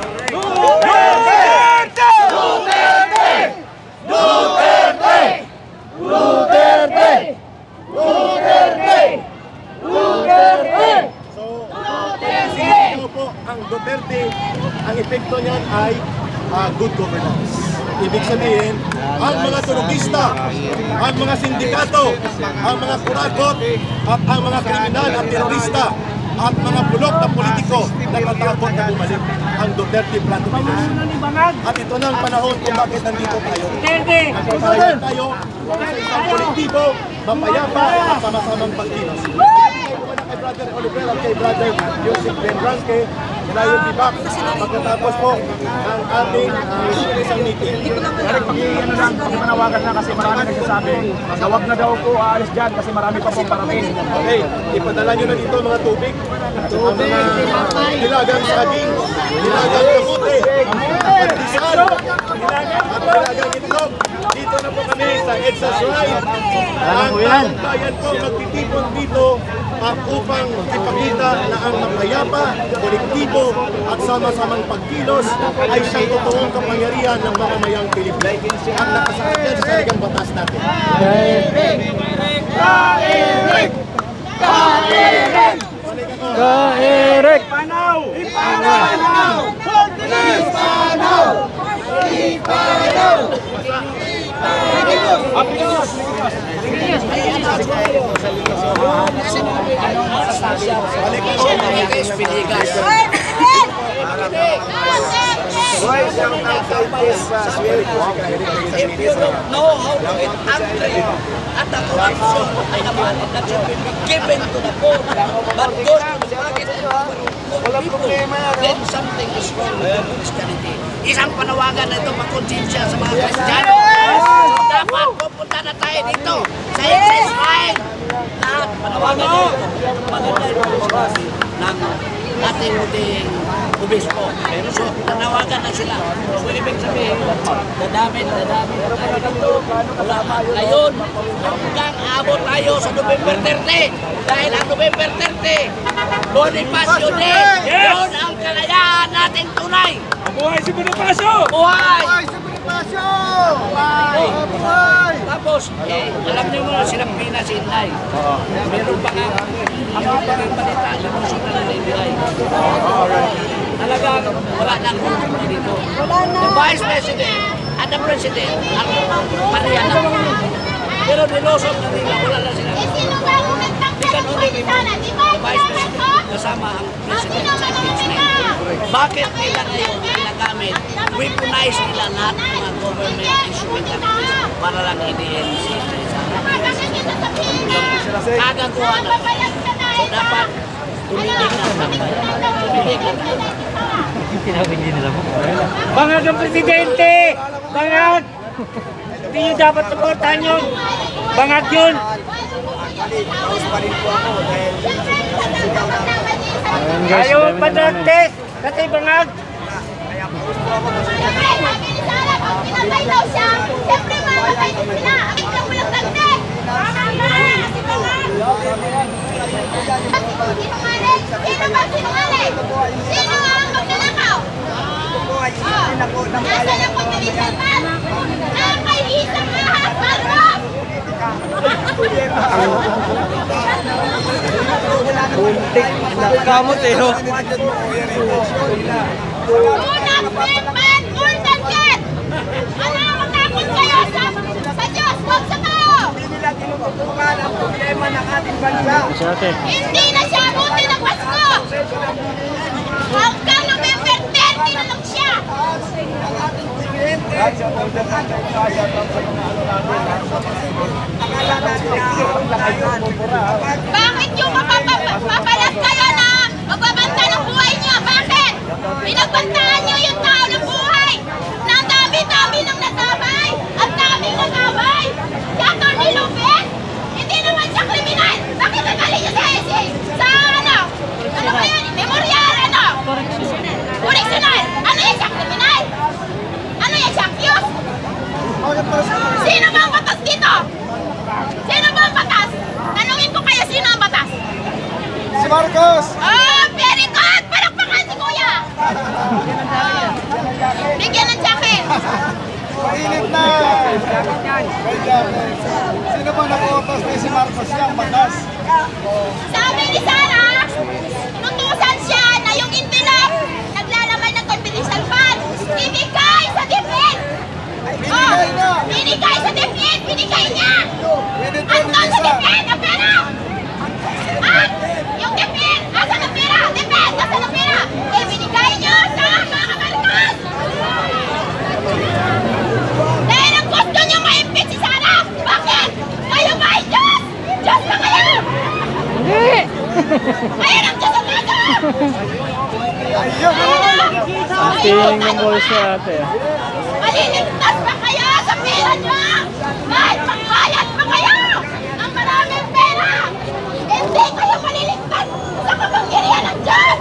Sino po ang Duterte, ang epekto niyan ay good governance. Ibig sabihin, ang mga turugista, ang mga sindikato, ang mga kurakot, at ang mga kriminal at terorista, at mga bulok na politiko na katakot na bumalik ang Duterte Plan Domination. At ito na ang panahon kung bakit nandito tayo. Nagpapahayag tayo sa isang kolektibo, mapayapa at sama-samang pagkilos. Kay Brother Oliver at kay Brother Yosef Benranque, Dayon Dibak, pagkatapos po ang ating isang meeting.
Ano lang, pakipanawagan na kasi marami nagsasabi na wag na daw po aalis dyan kasi marami pa pong parating.
Okay, ipadala nyo na dito mga tubig, ang mga nilagang saging, nilagang kamote, pandesal, at nilagang itlog. Dito na po kami sa EDSA Shrine. Ang taong bayan po magtitipon dito upang ipakita na ang mapayapa, kolektibo at sama-samang pagkilos ay siyang totoong kapangyarihan ng mamamayang Pilipino at nakasakyan sa saligang batas natin.
Ka Eric!
If you don't know how to get angry at the corruption ay naman that should be given to the poor but goes to the pocket of people, then something is wrong with Christianity. Isang panawagan na ito pagkonsensya sa mga Kristiyano. So dapat pupunta na tayo dito sa Israel. Lahat panawagan na ito. Maganda ito ng ating muting obispo. So, nanawagan na sila. So, ibig sabihin, dadami na tayo dito. Wala pa. Ngayon, hanggang abot tayo sa November 30. Dahil ang November 30, Bonifacio Day. Yun ang kalayaan nating tunay.
Buhay si Bonifacio!
Buhay! Buhay! Tapos, alam niyo mo, silang pinasinay. Meron pa nga, ako pa nga balita, lumusok na nalibigay. Talagang wala na ang kontrol dito. The Vice President at the President ang pareha na. Pero nilusok na nila, wala na sila. They can only remove the Vice President kasama ang President sa impeachment. Bakit nila ngayon ginagamit, weaponize nila lahat ng mga government instrument para lang i-DN si kagaguha na. So dapat tumitig na tambay. Tumitig na.
Bangag ang presidente! Bangag! Hindi nyo dapat supportahan yun! Bangag yun! Ayaw ang padragtes! Kasi bangag!
Pinatay daw siya! Siyempre mamatay din sila! Ang isang walang tagte! Sinungaling! Sino ba sinungaling? Sino ang magnanakaw? Nasaan ang pagkalitan pa? Nakakaisang lahat! Marap!
Kamot eh, no?
Unang treatment! Urgent care! Ano ang matakot kayo sa Diyos? Huwag sa tao!
nila tinututukan ang problema ng ating bansa.
Hindi na siya abuti ng Pasko! Hanggang November 30 na lang siya! Bakit yung mapapalas kayo na magbabanta ng buhay niyo? Bakit? Pinagbantaan niyo yung tao ng buhay. Na ang dami-dami nang natabay. Ang daming nagaway. Si Atty. Lopez, hindi naman siya kriminal. Bakit nagaling niyo sa ano? Ano ba yan? Memorial ano? Correctional. Ano yan siya? Kriminal? Ano yan siya? Accused? Sino ba ang batas dito? Sino ba ang batas? Tanungin ko kayo, sino ang batas?
Si Marcos!
Oh, very good! Palakpakan si Kuya! Oh. Bigyan ng jacket!
Mainit na! Sino ba nag-utos ni si Marcos yung batas?
Sabi ni Sarah, inutusan siya na yung envelope naglalaman ng confidential fund. Ibigay sa DepEd!
Binigay na!
Binigay sa DepEd! Binigay niya!
Binigay
Ang
ni
sa
Lisa!
DepEd ang pera! At yung DepEd! Asan ang pera? DepEd! Asan ang pera? Eh, binigay niyo sa mga kamarikas! Dahil ang gusto niyo ma-impeach si Sarah! Bakit? Kayo ba ay Diyos? Diyos ba kayo?
Hindi!
Ayan ang Diyos ang kaso!
Ayun!
Ang tingin ng boys si ate.
Maliligtas ba kayo sa pera niyo? Kahit magbayad pa kayo ng maraming pera! Hindi kayo maliligtas sa kapangyarihan ng Diyos!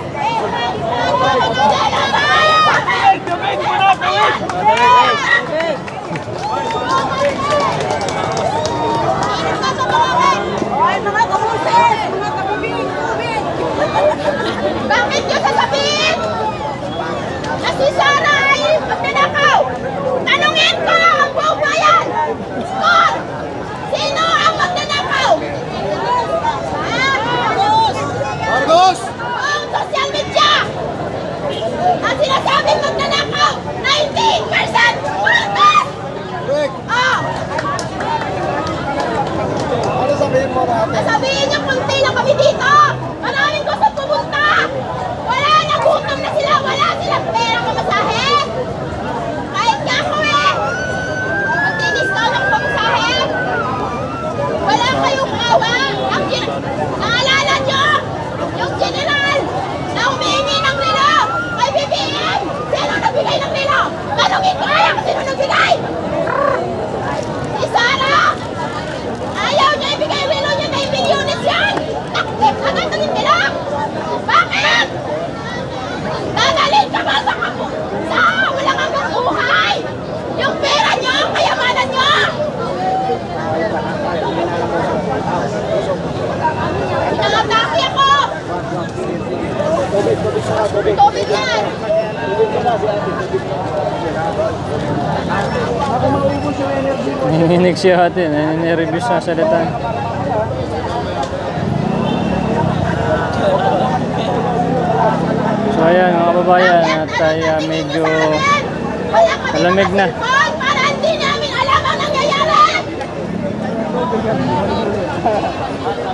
Bakit niyo sasabihin na si Sarah ay magnanakaw? Tanungin ko ang buong bayan! Score! Sino ang magnanakaw?
Marcos!
Ang social media! Ang sinasabing magnanakaw! 90% Marcos!
Rick!
Oh!
Ano sabihin mo natin?
Sasabihin niyo kunti lang kami dito! Maraming gusto pumunta! Wala na, gutom na sila! Wala silang pera pamasahe! Kahit nga ako eh! Magdi-discount ang pamasahe! Wala kayong awa! Naalala niyo? Yung general na humingi ng relo kay BBM! Sino nagbigay ng relo? Tanungin ko kaya kung sino nagbigay! Si Sarah! Ayaw niya ibigay ang relo niya, 9 milyones yan! Taktik agad ng intilak! Bakit? Nagaling ka ba sa walang hanggang buhay? Yung pera niyo, kayamanan niyo! Pinangatake ako! Tubig yan!
Nanginginig siya ate. Naninireviewis sa salita. So ayan mga kababayan, at ay medyo malamig na.
Para hindi namin alam ang nangyayari!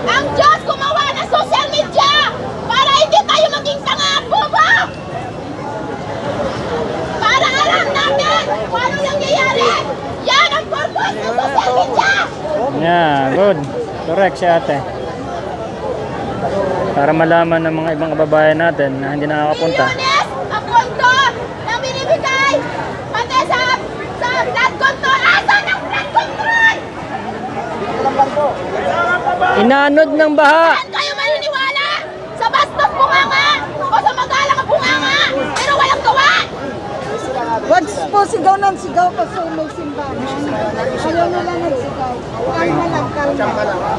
Ang Diyos gumawa ng social media para hindi tayo maging tanga-bobo! Para alam natin kung ano nangyayari! Yan ang purpose ng social media!
Yeah, good. Correct si ate. Para malaman ng mga ibang kababayan natin na hindi nakakapunta.
Milyones ang pondo na binibigay pati sa flood control. Asan ang flood control?
Inanod ng baha!
Saan kayo maniniwala? Sa bastos bunganga o sa magalang ang bunganga pero walang gawa?
Wag po sigaw ng sigaw kasi may simbahan. Ayaw na lang nagsigaw. Kalma lang, kalma.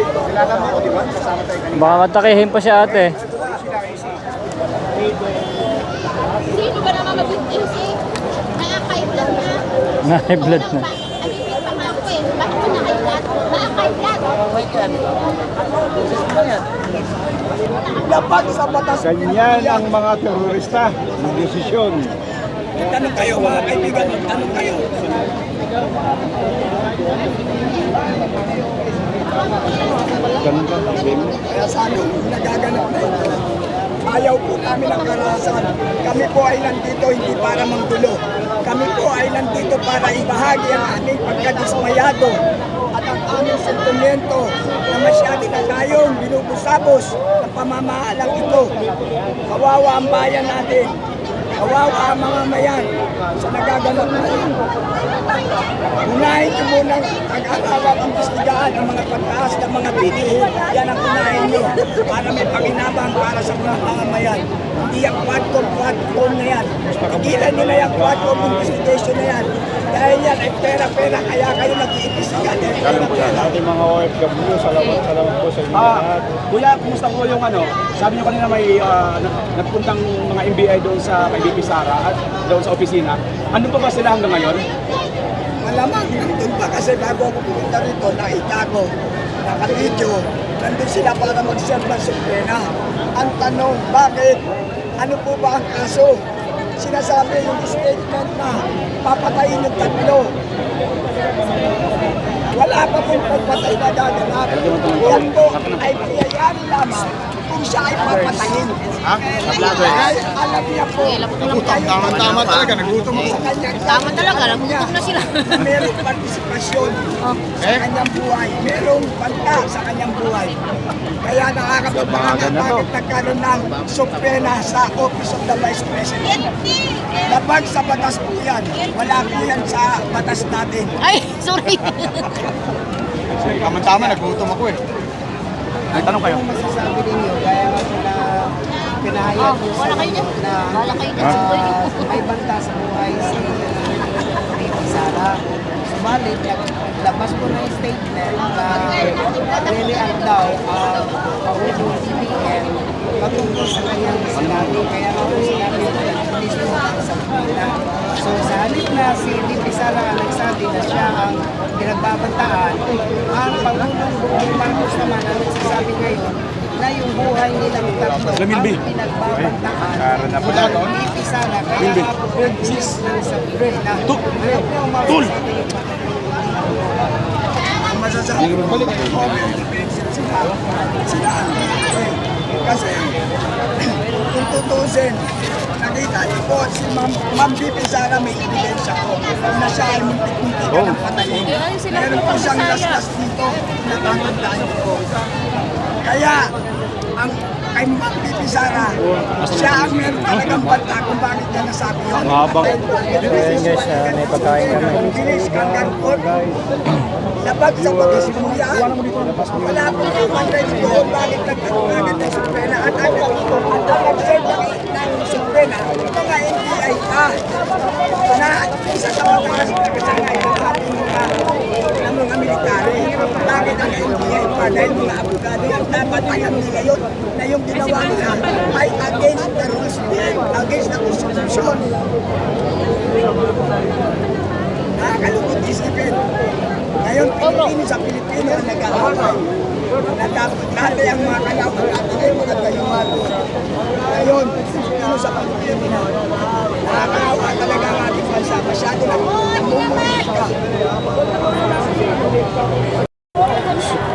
Kilala mo ako, di ba? Kasama tayo kanina.
Baka matakihin pa si ate.
Sino ba naman mag-duty? Nakakay blood na.
High blood na.
Alipit pa nga ako eh. Bakit ko nakay blood? Nakakay blood.
Dapat sa batas.
Ganyan ang mga terorista ng desisyon.
Tanong kayo mga kaibigan, tanong kayo.
Ganun ka sabihin mo.
Kaya sa akin, nagaganap na ito. Ayaw po namin ang karahasan. Kami po ay nandito hindi para manggulo. Kami po ay nandito
para ibahagi ang aming pagkadismayado at ang aming sentimento na masyado na tayong binubusabos ng pamamahalang ito. Kawawa ang bayan natin. Kawawa ang mga mayan sa nagaganap ngayon. Unahin nyo munang pag-aawat ang imbestigahan ang mga pagtaas ng mga bilihin. Yan ang unahin nyo para may pakinabang para sa mga mayan. Hindi ang quad-com na yan. Tigilan nila yung quad-com investigation na yan. Dahil yan ay pera-pera kaya kayo nag-iimbestiga.
Ating mga OFW, salamat po sa inyo lahat.
Kuya, kumusta po yung ano? Sabi niyo kanina may nagpuntang mga NBI doon sa kay BP Sara at doon sa opisina. Ano pa ba sila hanggang ngayon?
Malamang, nandun pa kasi bago ako pumunta rito, nakita ko, naka-video, nandun sila para mag-serve ng suplena. Ang tanong, bakit? Ano po ba ang kaso? Sinasabi yung statement na papatayin yung tatlo. Wala pa pong pagpatay na gaganap. Yan po ay piyayari lamang kung siya ay papatayin. Dahil alam niya po,
Tama talaga, nagutom ako.
sa kanyang tama talaga, nagutom na sila. Merong partisipasyon sa kanyang buhay. Merong banta sa kanyang buhay. Kaya nakakapagpanga bakit nagkaroon ng suprena sa Office of the Vice President. Labag sa batas po yan. Wala po yan sa batas natin.
Ay, sorry.
Tama, nagutom ako eh.
Nagtanong kayo.
Masasabi ninyo, kaya nga sila pinahayag nyo
Wala kayo dyan. Wala kayo dyan.
may banta sa buhay si Baby Sara. Sumalit, labas po na yung statement na really daw paulit yung CBN patungkol sa kanyang sinabi. Kaya nga po sinabi yung mismo sa pila. So sa halip na si Baby Sara ang nagsabi na siya ang pinagbabantaan, ang Pangulong Bongbong Marcos naman ang nagsasabi ngayon na yung buhay nilang tatlo ang pinagbabantaan ng Baby Sara. Kaya nga po purchase ng sabihin na ano po ang masasabi yung
Ang masasabi ko, kasi kung tutusin, nakita niyo po si Ma'am Bibi Sara may ebidensya ko na siya ay muntik-muntik ka ng patayin. Meron po siyang laslas dito na tatandaan niyo po. Kaya, ang kay Ma'am Bibi Sara, siya ang meron talagang banta kung bakit niya nasabi yun.
Ayan guys, may pagkain kami.
Bilis kang ganpon. Labag sa pag-ismuya. Wala po yung mag-ready doon. Bakit nagkatunagan ng suprena? At ang nag-serve ng suprena, mga NBI ka. Na isa sa mga nagkasanay ng ating mga military. Bakit ang NBI pa? Dahil mga abogado yan, dapat alam nila yun na yung ginawa nila ay against the rules, against the Constitution. Nakakalungkot isipin. Ngayon, Pilipino sa Pilipino ang nag-aaway. Dati ang mga kalaban natin ay mga kayumado. Ngayon, Pilipino sa Pilipino. Nakakaawa talaga ang ating bansa. Masyado na namumulit ka.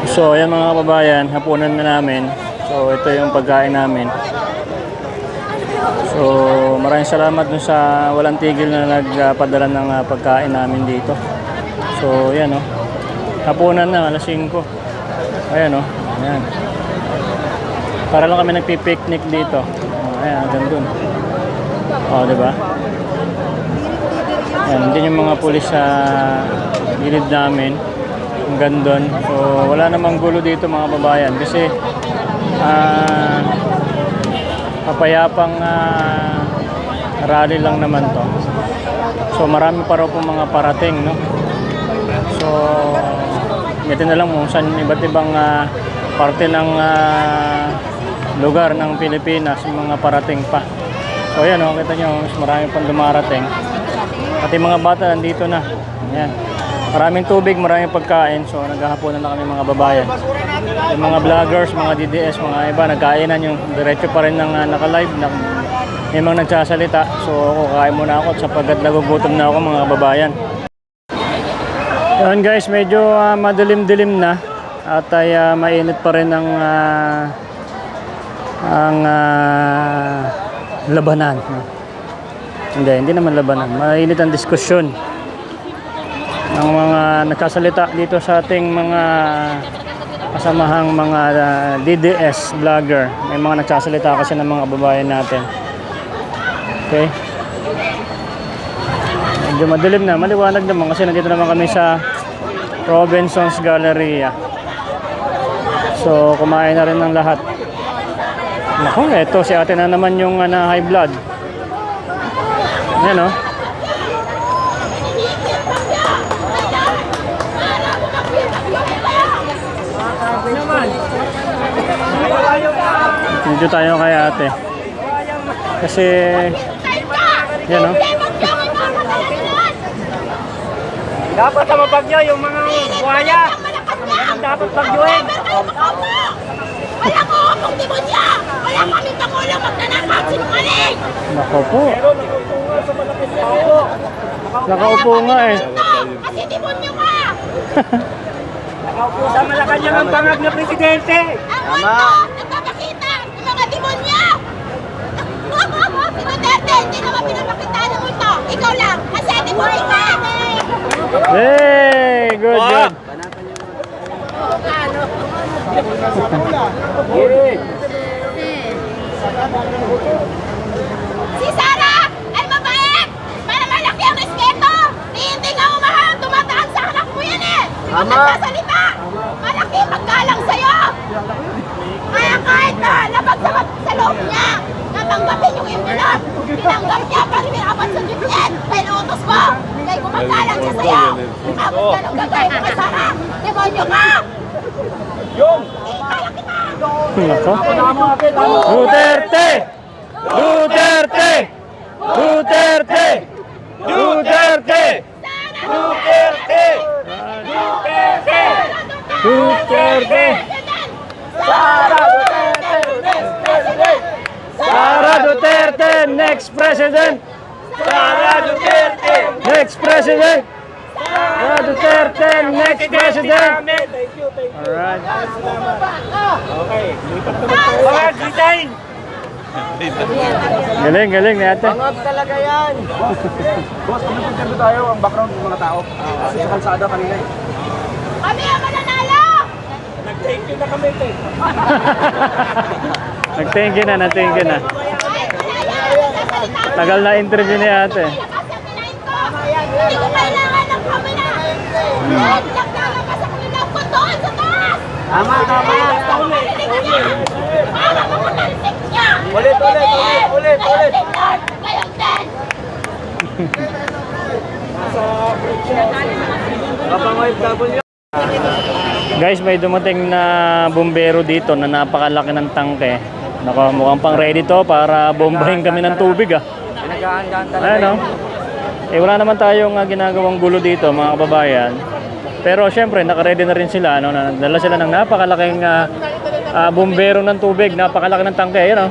So ayan mga kababayan, hapunan na namin. So ito yung pagkain namin. So maraming salamat dun sa walang tigil na nagpadala ng pagkain namin dito. So ayan o, hapunan na, alas 5. Ayan o, ayan. Para lang kami nagpipiknik dito. Ayan, hanggang dun. O, diba? Ayan, hindi yung mga pulis sa gilid namin. Hanggang dun. So wala namang gulo dito mga babayan kasi papayapang rally lang naman to. So marami pa raw pong mga parating, no? So ito na lang kung saan iba't ibang parte ng lugar ng Pilipinas yung mga parating pa. So ayan o, kita nyo, mas marami pang dumarating. Pati mga bata nandito na. Ayan. Maraming tubig, maraming pagkain. So naghahaponan na kami mga babayan. Yung mga vloggers, mga DDS, mga iba, nagkainan yung diretso pa rin ng naka-live. May mga nagsasalita. So ako, kain muna ako sapagkat nagugutom na ako mga babayan. Yun guys, medyo madilim-dilim na. At ay mainit pa rin ang labanan. No? Hindi naman labanan. Mainit ang diskusyon ng mga nagsasalita dito sa ating mga kasamahang mga DDS vlogger. May mga nagsasalita kasi ng mga kababayan natin. Okay? Medyo madilim na, maliwanag naman kasi nandito naman kami sa Robinson's Galleria. So, kumain na rin ng lahat. Naku, eto si ate na naman yung na high blood. Yan, oh. Medyo tayo kay ate. Kasi, yan, oh.
Dapat sa mapagyo yung mga buhaya. Dapat pagyuhin.
Wala ko akong demonya! Wala kami pangulang magnanakaw sinungaling!
Nako po. Nakaupo nga eh.
Kasi demonyo ka!
Nakaupo sa Malacanang ang bangag na presidente.
Ang mundo, nagpapakita ng mga demonyo! Si Duterte, hindi naman pinapakita ng mundo. Ikaw lang, kasi demonyo ka!
Hey, good, good.
Si Sarah ay mabait! Para malaki ang respeto! Hindi nga umahal, tumataan sa anak mo yan eh! Hindi mo nagsasalita! Malaki maggalang sa'yo! Kaya kahit na labag sa loob niya, natanggapin yung envelope! Tinanggap niya para pinapat sa Juliet! Kaya nautos mo! Kaya gumagalang siya sa'yo! Abot ka nung gagawin mo kay Sarah! Demonyo ka!
Nako. Duterte! Duterte! Duterte! Duterte! Duterte! Duterte! Sara Duterte, next president! Sara Duterte, next president! Sara Duterte, next president! Alright.
Bangag resign.
Galing, galing ni ate.
Talaga yan.
Boss, pagpapagkando tayo ang background ng mga tao. Kasi sa kalsada kanina eh.
Kami ang mananalo!
Nag-thank you na kami.
Nag-thank you na, nag-thank you na. Tagal na interview ni ate.
Hindi ko kailangan ng kamera. Nagtagdagan ka sa kanila ko doon sa taas.
Tama.
Para makatalsik niya.
Ulit.
Ngayon din.
Guys, may dumating na bumbero dito na napakalaki ng tangke. Nako, mukhang pang ready to para bombahin kami ng tubig ah.
Pinaghahandaan talaga.
Ayun, no? Eh, wala naman tayong ginagawang gulo dito, mga kababayan. Pero syempre, naka-ready na rin sila. Ano? Dala sila ng napakalaking bumbero ng tubig. Napakalaki ng tangke. Ayun, no?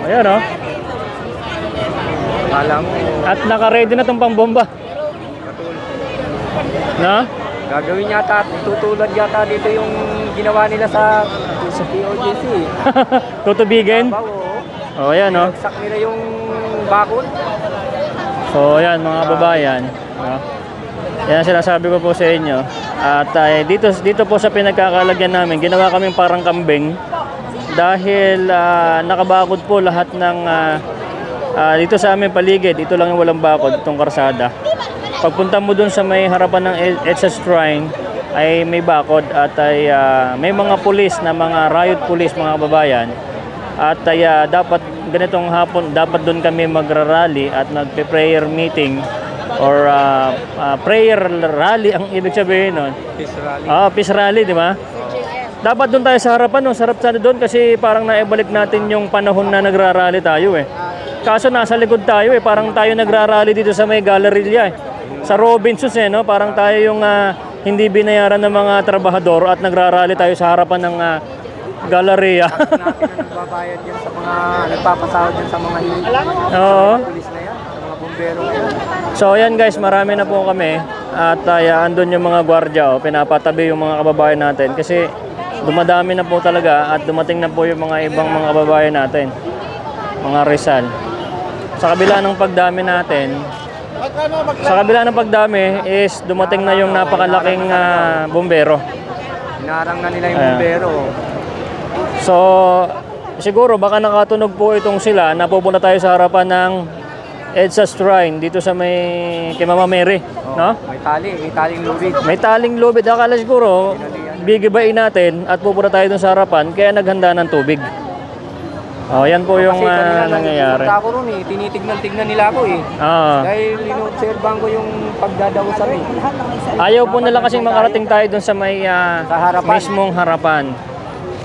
Ayun, no?
Alam mo,
At naka-ready na itong pangbomba. No?
gagawin yata, tutulad yata dito yung ginawa nila sa POJC.
Tutubigin.
Oo.
O, ayan, no?
Bagsak nila yung bakod.
So, ayan mga kababayan. No? Yan ang sinasabi ko po sa inyo. At dito po sa pinagkakalagyan namin, ginawa kaming parang kambing. Dahil nakabakod po lahat ng dito sa aming paligid. Ito lang yung walang bakod, itong karsada. Pagpunta mo dun sa may harapan ng EDSA Shrine, ay may bakod at ay may mga pulis na mga riot police mga kababayan. At dapat ganitong hapon, dapat doon kami magrarally at magpe-prayer meeting or prayer rally ang ibig sabihin nun.
Peace rally.
Peace rally, di ba? Dapat doon tayo sa harapan, no? Sarap sana doon kasi parang naibalik natin yung panahon na nagrarally tayo eh. Kaso nasa likod tayo eh, parang tayo nagrarally dito sa may Galleria eh. Sa Robinsons eh, no? Parang tayo yung hindi binayaran ng mga trabahador at nagrarally tayo sa harapan ng Galleria.
Nagbabayad yan sa mga, nagpapasahod yan sa mga
Oo.
pulis na yan, sa mga bumbero yan.
So ayan guys, marami na po kami at andun yung mga gwardiya, pinapatabi yung mga kababayan natin kasi dumadami na po talaga at dumating na po yung mga ibang mga kababayan natin, mga Rizal. Sa kabila ng pagdami natin, Sa kabila ng pagdami is dumating na yung napakalaking bumbero.
Hinarang na nila yung
Ayan.
bumbero.
So, siguro baka nakatunog po itong sila na pupunta tayo sa harapan ng EDSA Shrine dito sa may kay Mama Mary, no?
May taling lubid.
May taling lubid. Akala siguro bigibain natin at pupunta tayo dun sa harapan kaya naghanda ng tubig. Oh, yan po yung
Kasi kanina
nangyayari.
nagpunta ako ron eh, tinitignan nila ako eh. Dahil inoobserbahan ko yung pagdadausap eh.
Ayaw po nila kasing makarating tayo dun sa may
Sa harapan.
mismong harapan.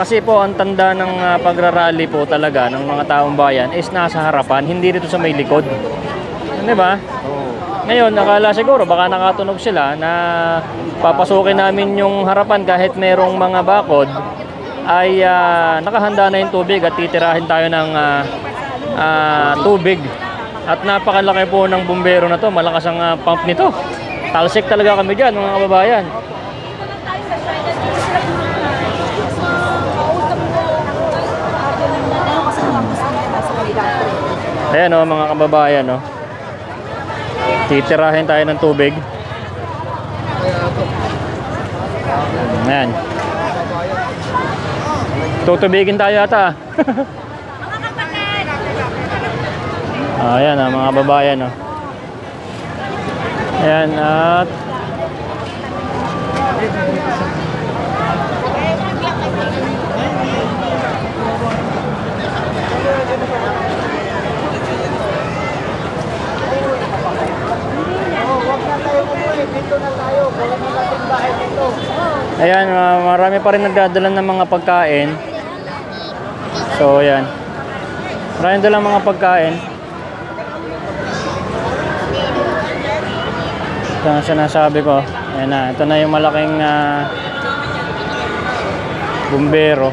Kasi po ang tanda ng pagrarally po talaga ng mga taong bayan is nasa harapan, hindi dito sa may likod. Di ba? Ngayon, nakala siguro baka nakatunog sila na papasukin namin yung harapan kahit merong mga bakod ay nakahanda na yung tubig at titirahin tayo ng tubig. At napakalaki po ng bumbero na to, malakas ang pump nito. Talsik talaga kami dyan mga kababayan. Ayan o mga kababayan o. Titirahin tayo ng tubig. Ayan. Tutubigin tayo ata. Ayan mga babayan o. Ayan at ayan, marami pa rin nagdadala ng mga pagkain. So, ayan. Marami dalang mga pagkain. Ito ang sinasabi ko. Ayan na, ito na yung malaking bumbero.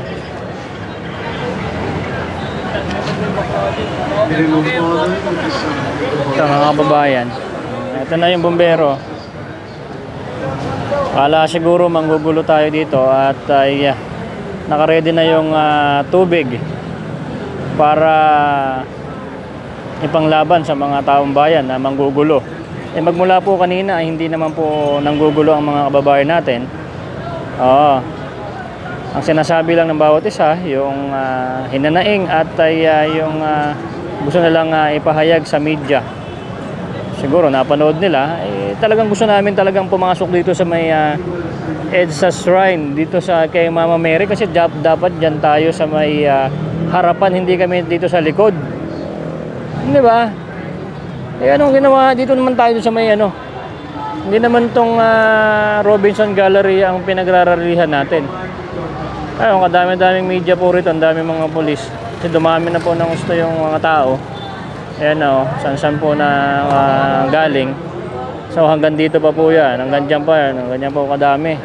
Ito mga kababayan. Ito na yung bumbero. Kala siguro manggugulo tayo dito at naka-ready na yung tubig para ipanglaban sa mga taong bayan na manggugulo. Magmula po kanina hindi naman po nanggugulo ang mga kababayan natin. Ang sinasabi lang ng bawat isa yung hinanaing at yung gusto nilang ipahayag sa media. Siguro napanood nila, talagang gusto namin talagang pumasok dito sa may EDSA Shrine dito sa kay Mama Mary kasi dapat diyan tayo sa may harapan, hindi kami dito sa likod. Di ba? Anong ginawa dito naman tayo sa may hindi naman tong Robinson Gallery ang pinagraralihan natin. Ayun, kadami-daming media po rito, ang daming mga pulis. Kasi dumami na po ng gusto yung mga tao. Ayan o, saan po na galing. So hanggang dito pa po yan, hanggang dyan pa yan, hanggang po kadami.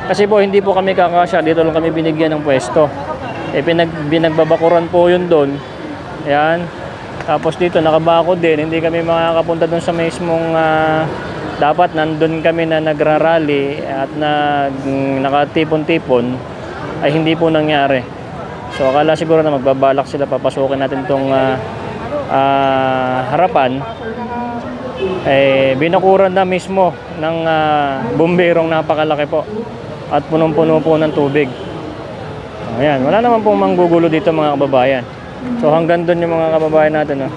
Kasi po hindi po kami kakasya, dito lang kami binigyan ng pwesto. Binagbabakuran po yun doon. Ayan. Tapos dito nakabako din, hindi kami makakapunta doon sa mismong dapat nandun kami na nagrarally at nakatipon-tipon ay hindi po nangyari. So akala siguro na magbabalak sila, papasukin natin itong harapan, binakuran na mismo ng bumberong napakalaki po at punong-puno po ng tubig. Ayan, wala naman pong manggugulo dito mga kababayan. So hanggang doon yung mga kababayan natin.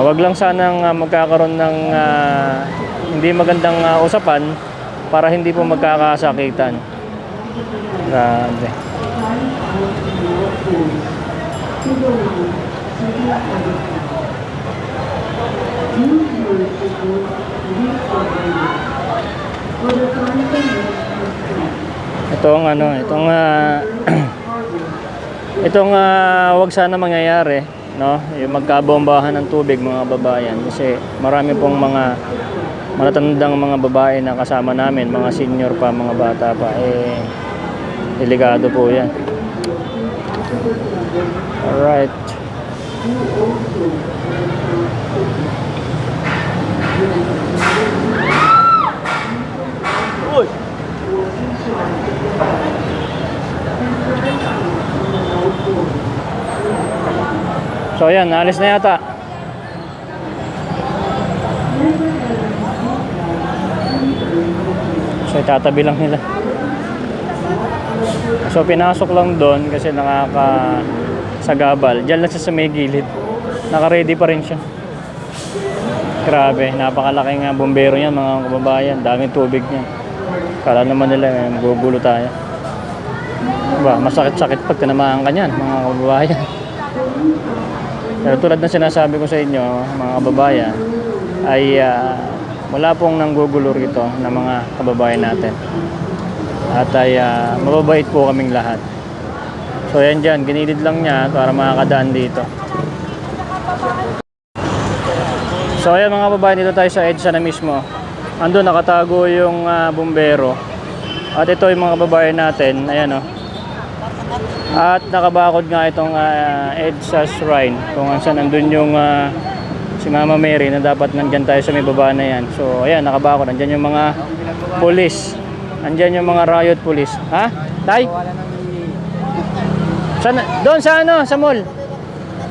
Wag lang sanang magkakaroon ng hindi magandang usapan para hindi po magkakasakitan. Grabe. Itong wag sana mangyayari, no? Yung magkabombahan ng tubig mga babayan kasi marami pong mga matatandang mga babae na kasama namin, mga senior pa, mga bata pa, delikado po yan. Alright.
Uy!
So ayan, alis na yata. So itatabi lang nila. So pinasok lang doon kasi nakakasagabal. Diyan lang siya sa may gilid. Naka-ready pa rin siya. Grabe, napakalaking bumbero niyan mga kababayan. Daming tubig niyan. Kala naman nila magugulo tayo. Diba, masakit-sakit pag tinamaan ka niyan mga kababayan. Pero tulad ng sinasabi ko sa inyo mga kababayan ay wala pong nanggugulo rito ng mga kababayan natin. At ay mababait po kaming lahat. So yan dyan, ginilid lang niya para makakadaan dito. So ayan mga kababayan, dito tayo sa EDSA na mismo. Andun nakatago yung bumbero. At ito yung mga kababayan natin, ayan o. At nakabakod nga itong EDSA Shrine. Kung saan nandun yung si Mama Mary na dapat nandyan tayo sa may baba na yan. So ayan, nakabakod. Nandyan yung mga police. Nandyan yung mga riot police. Ha? Tay? Doon sa ano? Sa mall.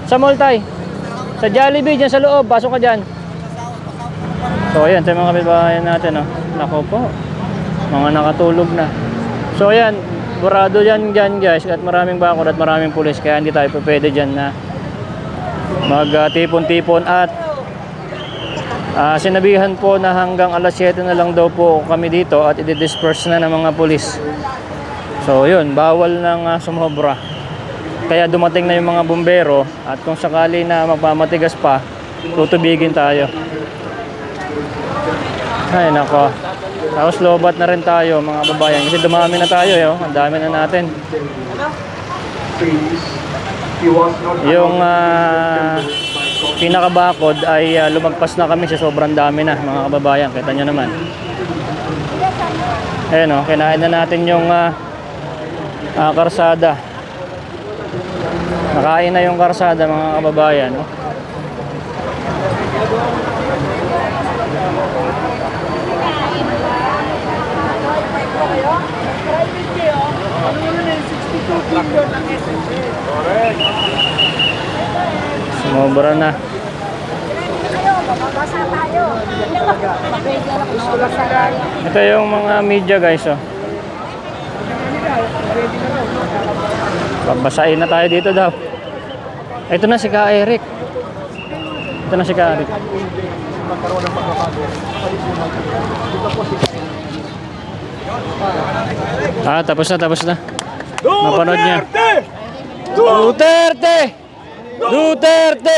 Sa mall, Tay. Sa Jollibee, dyan sa loob. Pasok ka dyan. So ayan, ito yung mga kababayan natin. Oh. Nako po. Mga nakatulog na. So ayan, burado dyan guys. At maraming bakod at maraming pulis. Kaya hindi tayo pwede dyan na magtipon-tipon. At sinabihan po na hanggang alas 7 na lang daw po kami dito. At i-disperse na ng mga pulis. So yun, bawal nang sumobra. Kaya dumating na yung mga bumbero. At kung sakali na magpamatigas pa, tutubigin tayo. Ay nako. Tapos lobat na rin tayo mga babayan. Kasi dumami na tayo. Ang dami na natin. Yung pinakabakod ay lumagpas na kami sa sobrang dami na mga kababayan. Kita nyo naman. Ayan o. Kinain na natin yung karsada. Nakain na yung karsada mga kababayan. Sumobra na. Ito yung mga media guys. Babasahin na tayo dito daw. Ito na si Ka Eric. Ito na si Ka Eric. Tapos na. Napanood niya. Duterte! Duterte!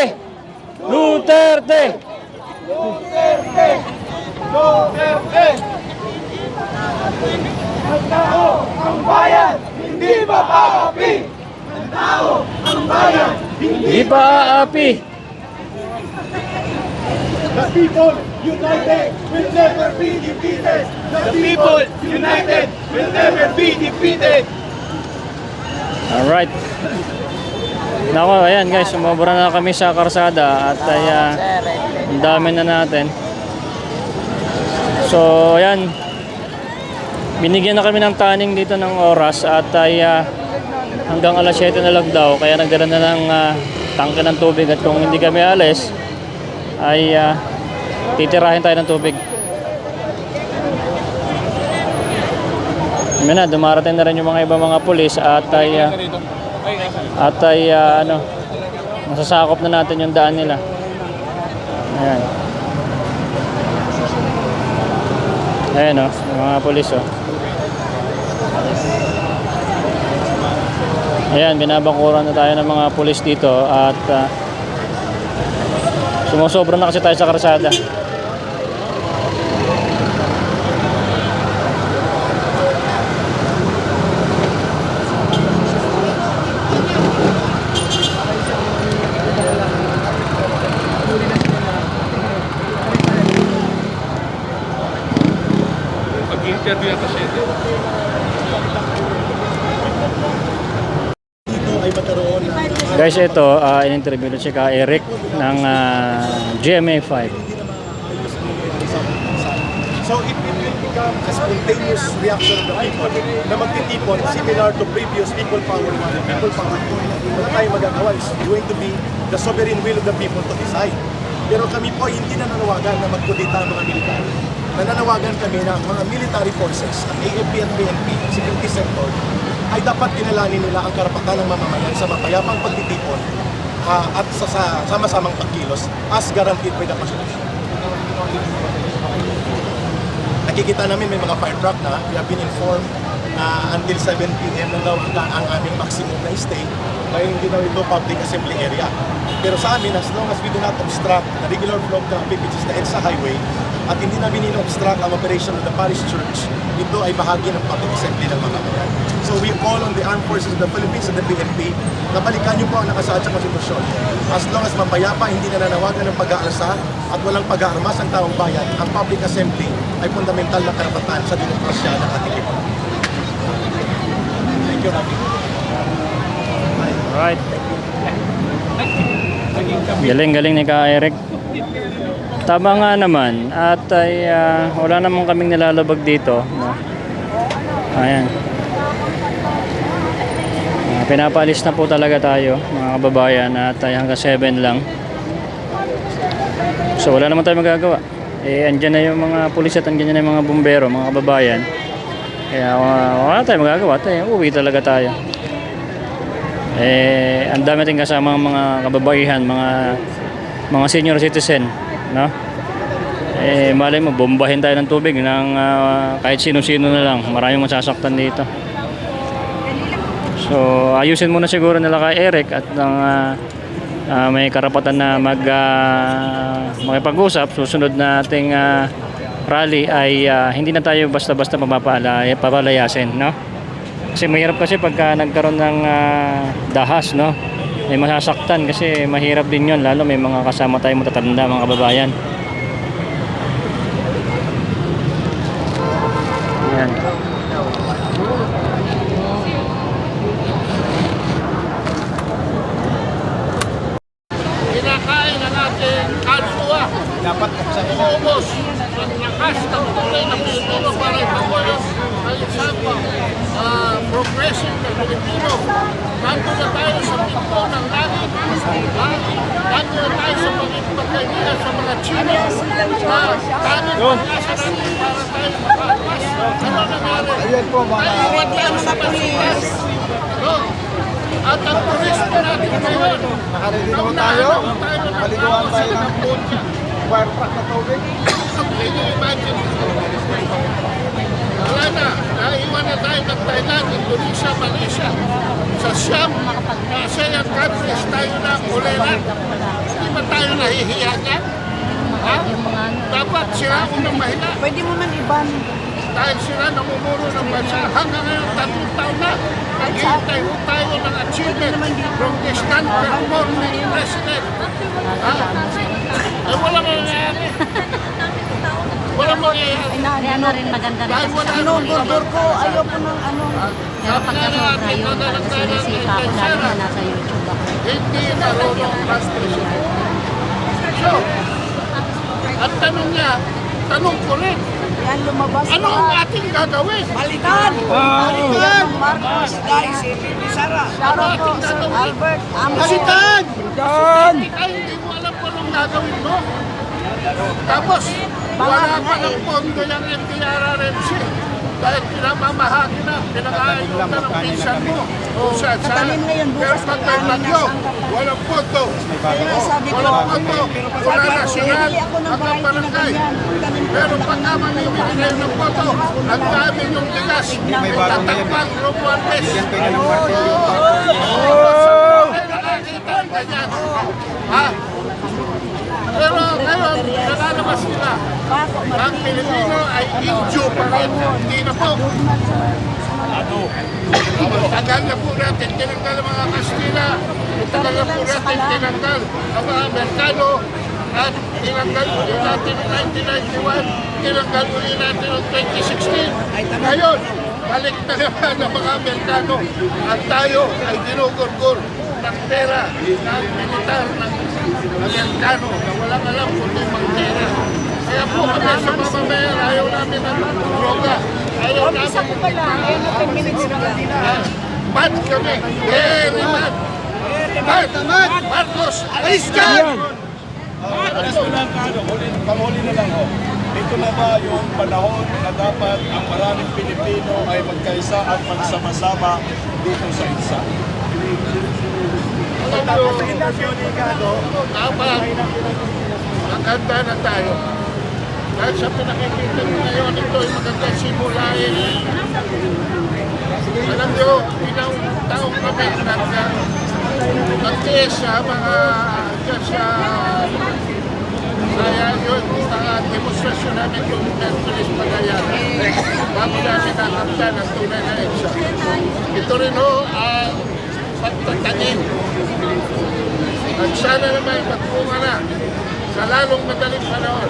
Duterte! Duterte! Duterte! Ang tao, ang bayan, hindi pa aapi! Ang tao, ang bayan, hindi pa aapi!
The people united will never be defeated. The people united will never be defeated.
Alright. Nako, ayan guys, sumobra na kami sa karsada at ay ang dami na natin. So, ayan. Binigyan na kami ng taning dito ng oras at ay hanggang alas 7 na lang daw. Kaya nagdala na ng tangke ng tubig at kung hindi kami alis ay titirahin tayo ng tubig. Yan na, dumarating na rin yung mga ibang mga pulis at ay masasakop na natin yung daan nila. Ayan. Ayan yung mga pulis Ayan, binabakuran na tayo ng mga pulis dito at sumusobra na kasi tayo sa karsada.
Mag-interview ako siya.
Guys, ito, in-interview na si Ka Eric ng GMA5.
So it will become a spontaneous reaction of the people na magtitipon similar to previous people power. Wala tayong magagawa. It's going to be the sovereign will of the people to decide. Pero kami po hindi na nanawagan na magkudita ang mga militar. nananawagan kami na mga military forces, ang AFP at PNP, security sector, ay dapat kinalanin nila ang karapatan ng mamamayan sa mapayapang pagtitipon at sa sama-samang pagkilos as guaranteed by the Constitution. Nakikita namin may mga fire truck na, we have been informed na until 7 p.m. na daw ang aming maximum na stay dahil hindi daw ito public assembly area. Pero sa amin, as long as we do not obstruct the regular flow of traffic which is the EDSA highway at hindi namin in-obstruct ang operation of the parish church, ito ay bahagi ng public assembly ng mga bayan. So we call on the armed forces of the Philippines and the PNP na balikan niyo po ang nakasaad sa konstitusyon. As long as mapayapa, hindi nananawagan ng pag-aalsa at walang pag-aarmas ang taong bayan, ang public assembly ay fundamental na karapatan sa demokrasya ng ating lipunan. Thank you, Rafi.
Alright. Galing ni Ka Eric. Tama nga naman at ay wala namang kaming nilalabag dito, no? Ayan. Pinapaalis na po talaga tayo mga kababayan at ay hanggang 7 lang. So wala naman tayo magagawa. Andyan na yung mga pulis at andyan na yung mga bumbero, mga kababayan. Kaya wala tayong magagawa, uwi talaga tayo. Ang dami natin kasama mga kababaihan, mga senior citizen, no? Malay mo, bombahin tayo ng tubig ng kahit sino-sino na lang. Maraming masasaktan dito. So ayusin muna siguro nila kay Eric at may karapatan na makipag-usap. Susunod na ating rally ay hindi na tayo basta-basta papalayasin, no? Kasi mahirap kasi pagka nagkaroon ng dahas, no? May masasaktan kasi mahirap din 'yon, lalo may mga kasama tayong matatanda, mga kababayan. Ayan.
Kinakain na natin kaluluwa. Dapat uubos ang lakas ng tunay na Pilipino para ipagwalas ang isang progressive na Pilipino. Nandun na tayo sa pinto ng langit. Nandun na tayo sa pagkaibigan sa mga Chino. Tanging pag-asa natin para tayo makakas. Ano nangyari? Naiwan tayo sa Pilipinas. At ang turismo natin ngayon,
Nakaredy naman tayo. Maliguan tayo ng fire truck na tubig.
can you imagine? Wala na, naiwan na tayo ng Thailand, Indonesia, Malaysia. Sa Siam, ASEAN countries tayo na uli na. Hindi ba tayo nahihiya niyan? Ha? Dapat sila unang mahina.
Pwede mo man iban.
Dahil sila namumuro ng bansa hanggang ngayon 3 taon na. Naghihintay ho tayo ng achievement from this non-performing president. Ha? Walang mangyayari. Walang mangyayari.
Ano rin maganda rin
Dahil
kasi
wala
sa
nang
Order ko, ayaw ko ng ano.
pero pagka sobra yun, sinisipa ko lalo na nasa YouTube ako.
hindi marunong mas president. So, at tanong niya, tanong ko rin,
Yan, lumabas
ano ang ating gagawin?
Balikan! Balikan! Marcos, guys, si Sara.
Ano ating gagawin?
Albert,
Balikan! Ay, hindi mo alam kung anong gagawin mo. Tapos, wala pa ng pondo yung MTRRMC. Dahil pinamamahagi na, pinakaayutan ng pinsan mo. Kung saan saan. Pero pag may bagyo, walang pondo. Walang pondo, wala nasyonal, hanggang barangay. Pero pagka mamimili kayo ng pondo, ang dami yung bigas, tatakpang Romualdez. Nakakita ang ganyan. Ha? Pero ngayon, nalalabas sila. Ang Pilipino ay inju pa rin. Hindi na po. Tagal na po natin tinanggal ang mga Kastila. Tagal na po natin tinanggal ang mga Amerikano. At tinanggal ulit natin noong 1991. Tinanggal ulit natin noong 2016. Ngayon, balik na naman ang mga Amerikano. At tayo ay dinugurgur ng pera ng militar ng Amerikano na walang alam kung may mga pera. Kaya po kami sa mamamayan, ayaw namin ng droga. Ayaw namin ng bad kami. Very bad. Bad. Marcos, alis ka!
Panghuli na lang ho. Ito na ba yung panahon na dapat ang maraming Pilipino ay magkaisa at magsama-sama dito sa IDSA? Tapos sa interview ni Gado,
Dapat maganda na tayo. Dahil sa pinakikita mo ngayon, ito ay magandang simulain. Alam nyo, ilang taong kami nagtiis sa mga kaya yun, mga demonstrasyon namin yung Merkulis Pagayan. Bago namin nakamta ng tunay na EDSA. Ito rin ho ang pagtatangin. At sana naman magpunga na sa lalong madaling panahon.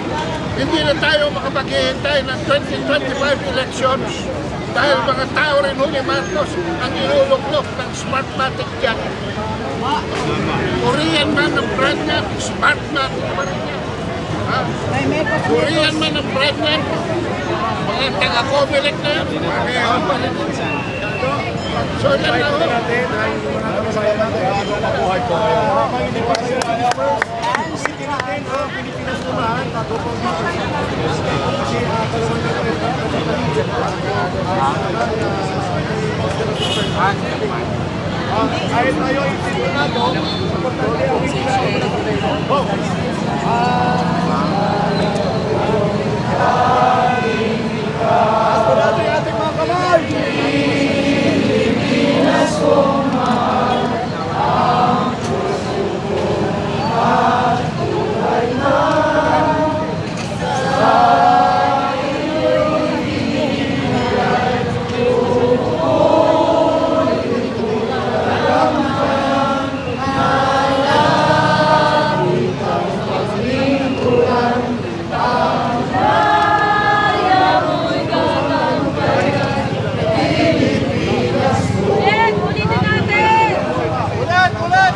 Hindi na tayo makapaghihintay ng 2025 elections dahil mga tao rin ho ni Marcos ang inuluklok ng Smartmatic dyan. Korean man ang brand niya, Smartmatic pa rin niya. Korean man ang brand niya, mga taga-Comelec na yan, pareho pa rin. So yan na ho.
ulitin natin ang Pilipinas naman bago po dito. Kahit tayo isinunado, importante ang taas po natin yung ating mga kamay! Pilipinas ko mahal ang puso ko at tunay na sa iyong ibigay tuloy naramdaman na langit ang paglingkuran ang kaya mo'y gagawin Pilipinas ko.
Ulitin natin!
Ulit! Ulit!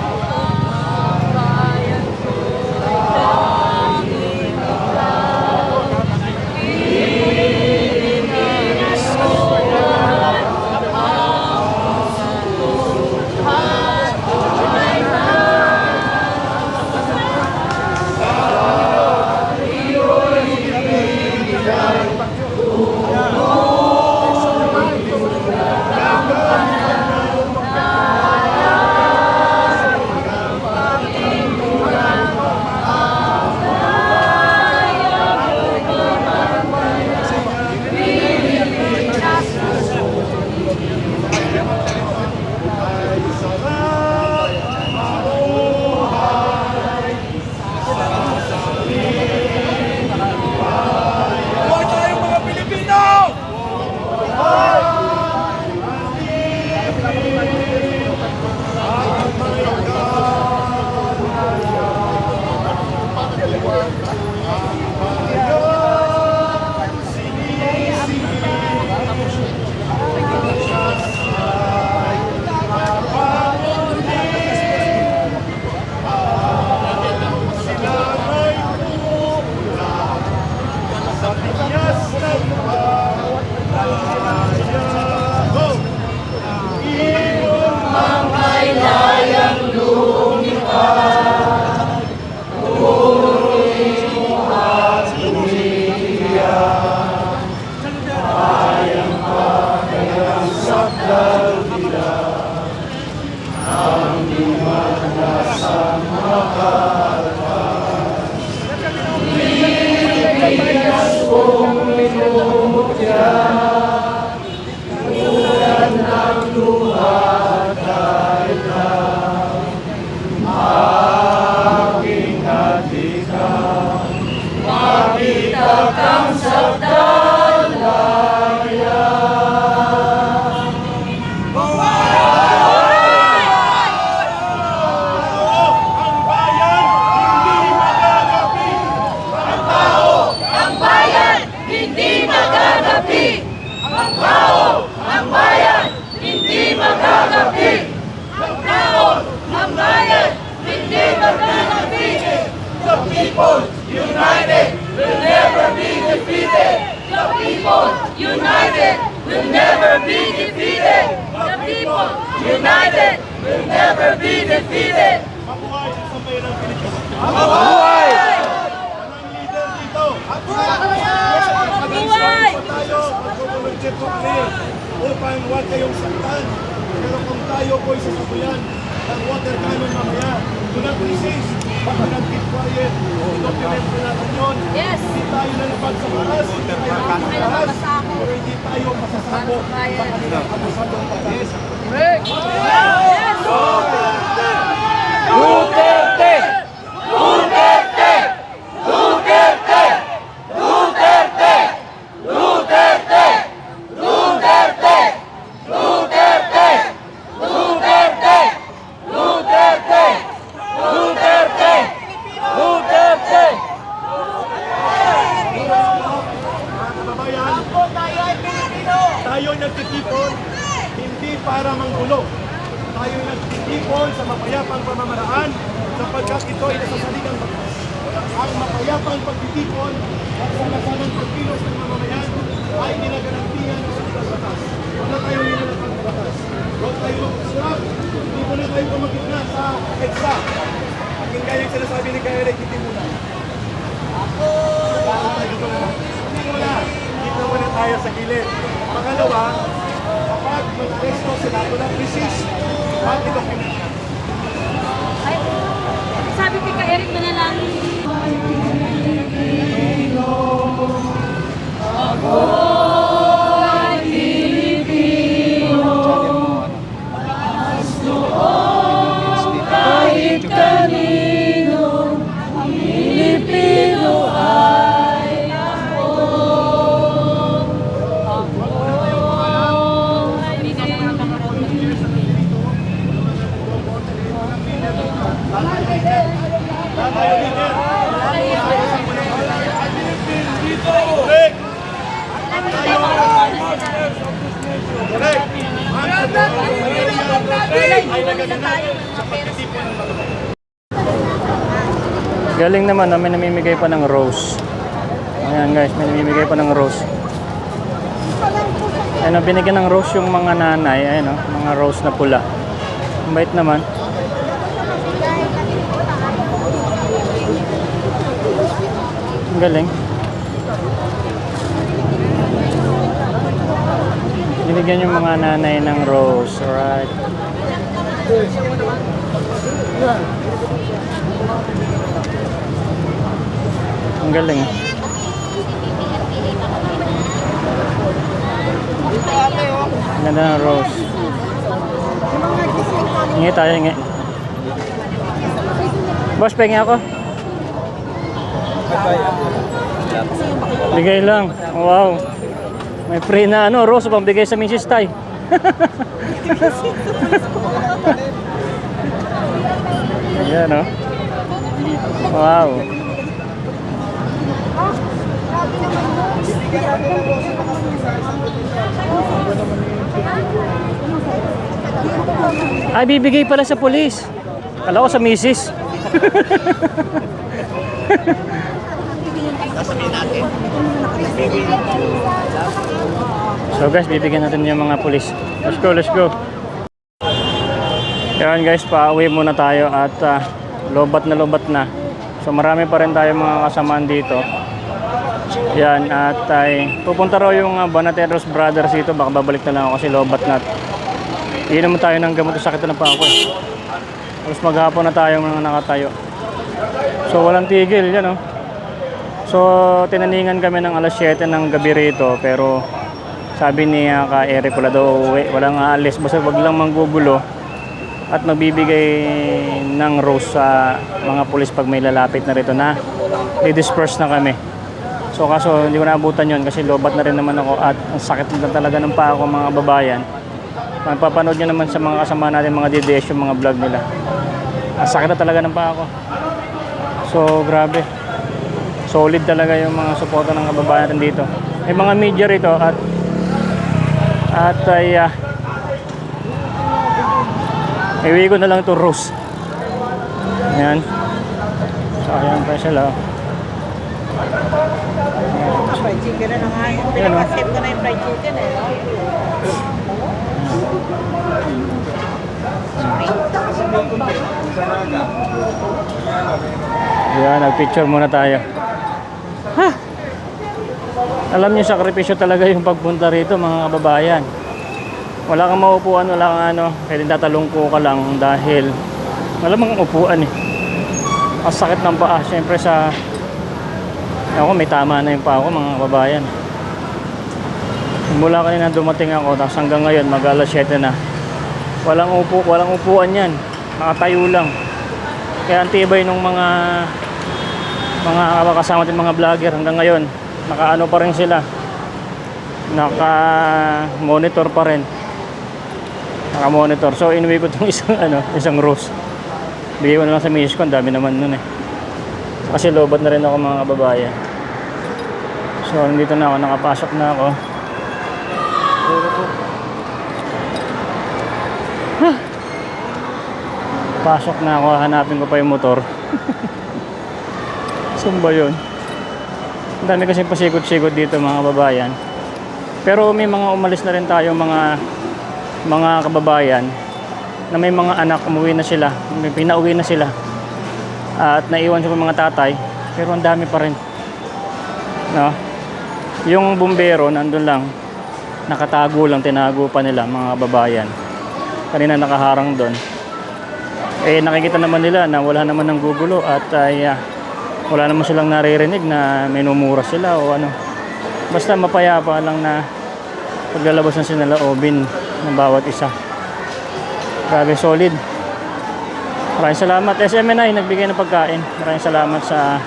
United will never be defeated. The people united will never be defeated.
Mabuhay sa sambayan ng Pilipinas!
Mabuhay!
Walang leader dito!
Mabuhay!
Tayo, mag-volunteer po kami upang huwag kayong saktan. Pero kung tayo po'y sasabuyan ng water cannon mamaya, do not resist, but do not keep quiet. I-document po natin yun.
Yes.
Hindi tayo lalabag sa batas, hindi tayo lalabag sa batas, pero hindi tayo masasabog sa kanilang abusadong batas.
Duterte! Duterte! Duterte! Duterte! Duterte! Duterte! Duterte! Duterte! Duterte! Duterte! Duterte!
Mga kababayan, tayo nagtitipon hindi para manggulo. Tayo nagtitipon sa mapayapang pamamaraan sapagkat ito ay nasasaligang batas. Ang mapayapang pagtitipon at samasamang pagkilos ng mamamayan ay ginagarantiyan ng saligang batas. Huwag na tayo nilalagay ng batas. Huwag tayo magpasurap. Hindi mo na tayo kumagitna sa EDSA. Aking kayang sinasabi ni Kaya Ray, hindi muna. Hindi muna. Dito muna tayo sa gilid. Pangalawa, kapag mag-resto sila, walang resist. At i-document.
Ay, sabi kay Ka-Eric mo na lang.
Kahit kanino, ang Pilipino ay ako.
Correct! Correct! Ang ay nagaganap sa pagtitipon ng mga
Galing naman, may namimigay pa ng rose. Ayan guys, may namimigay pa ng rose. Ayan, binigyan ng rose yung mga nanay. Ayan, mga rose na pula. Ang bait naman. Ang galing. Binigyan yung mga nanay ng rose. Alright. Ang galing. Ang ganda ng rose. Hingi tayo, hingi. Boss, pengi ako. Bigay lang. Wow. May free na rose pang bigay sa Mrs. Tay. Ayan, oh. Wow. Ay, bibigay pala sa pulis. Kala ko sa misis. So guys, bibigyan natin yung mga pulis. Let's go, let's go. Yan guys, pauwi muna tayo at lobat na. So marami pa rin tayo mga kasamaan dito. Yan, at pupunta raw yung Banateros Brothers dito. Baka babalik na lang ako kasi lobat na. Iinom tayo ng gamot sa sakit ng paa ko eh. Tapos maghapon na tayo mga nakatayo. So walang tigil yan, oh. So tinaningan kami ng alas 7 ng gabi rito, pero sabi ni Ka Eric wala daw uwi, walang aalis, basta wag lang manggugulo at magbibigay ng rose sa mga pulis pag may lalapit na rito na i-disperse na kami. So kaso hindi ko naabutan yon kasi lobat na rin naman ako at ang sakit na talaga ng paa ko mga babayan. Mapapanood nyo naman sa mga kasama natin mga DDS yung mga vlog nila. Ang sakit na talaga ng paa ko. So grabe. Solid talaga yung mga suporta ng kababayan natin dito. May mga media rito at iwi ko na lang ito rose. Ayan. So ayan pa sila.
Fried chicken na nga. Pinapasip ko na yung fried chicken eh.
Ayan, nagpicture muna tayo. Ha! Alam niyo, sakripisyo talaga yung pagpunta rito, mga kababayan. Wala kang maupuan, wala kang ano, pwedeng tatalungko ka lang dahil wala mang upuan eh. Ang sakit ng paa, syempre sa ako, may tama na yung paa ko, mga kababayan. Mula kanina dumating ako, tapos hanggang ngayon mag alas 7 na. Walang upuan yan. Nakatayo lang. Kaya ang tibay nung mga kasama natin mga vlogger hanggang ngayon. Naka-ano pa rin sila. Naka-monitor pa rin. Naka-monitor. So inuwi ko itong isang rose. Bigay ko na lang sa misis ko, ang dami naman nun eh. Kasi lobat na rin ako, mga kababayan. So nandito na ako, nakapasok na ako. Pasok na ako, hanapin ko pa yung motor. Saan ba yun? Ang dami kasi pasikot-sikot dito, mga kababayan. Pero may mga umalis na rin tayo, mga kababayan, na may mga anak, umuwi na sila, may pinauwi na sila. At naiwan sa mga tatay, pero ang dami pa rin. No? Yung bumbero, nandun lang, nakatago lang, tinago pa nila, mga kababayan. Kanina nakaharang doon. Eh nakikita naman nila na wala naman ng gugulo at wala naman silang naririnig na minumura sila o ano. Basta mapayapa lang na paglalabas na sinalaobin ng bawat isa. Grabe, solid. Maraming salamat. SMNI nagbigay ng pagkain. Maraming salamat sa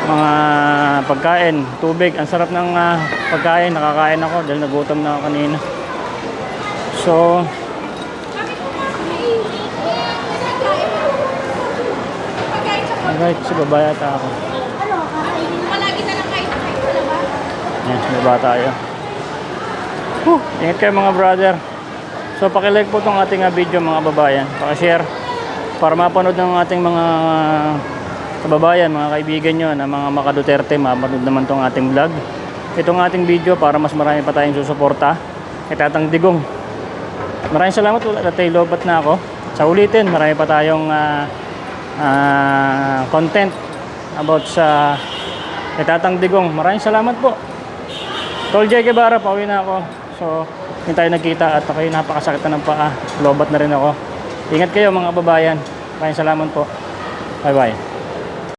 mga pagkain, tubig. Ang sarap ng pagkain. Nakakain ako dahil nagutom na ako kanina. So alright, si babaya ata ako.
Palagi na lang kayo sa labas.
Yan, baba tayo. Ingat kayo, mga brother. So pakilike po itong ating video, mga babayan. Pakishare para mapanood ng ating mga kababayan, mga kaibigan nyo na mga Maka Duterte. Mapanood naman itong ating vlog, itong ating video, para mas marami pa tayong susuporta kay Tatang Digong. Maraming salamat. Tatay lobat na ako. Sa ulitin, marami pa tayong content about sa kay Tatang Digong. Maraming salamat po. Tol J. Guevara, pauwi na ako. So hindi tayo nagkita at ako'y napakasakit na ng paa. Lobat na rin ako. Ingat kayo, mga kababayan. Maraming salamat po. Bye bye.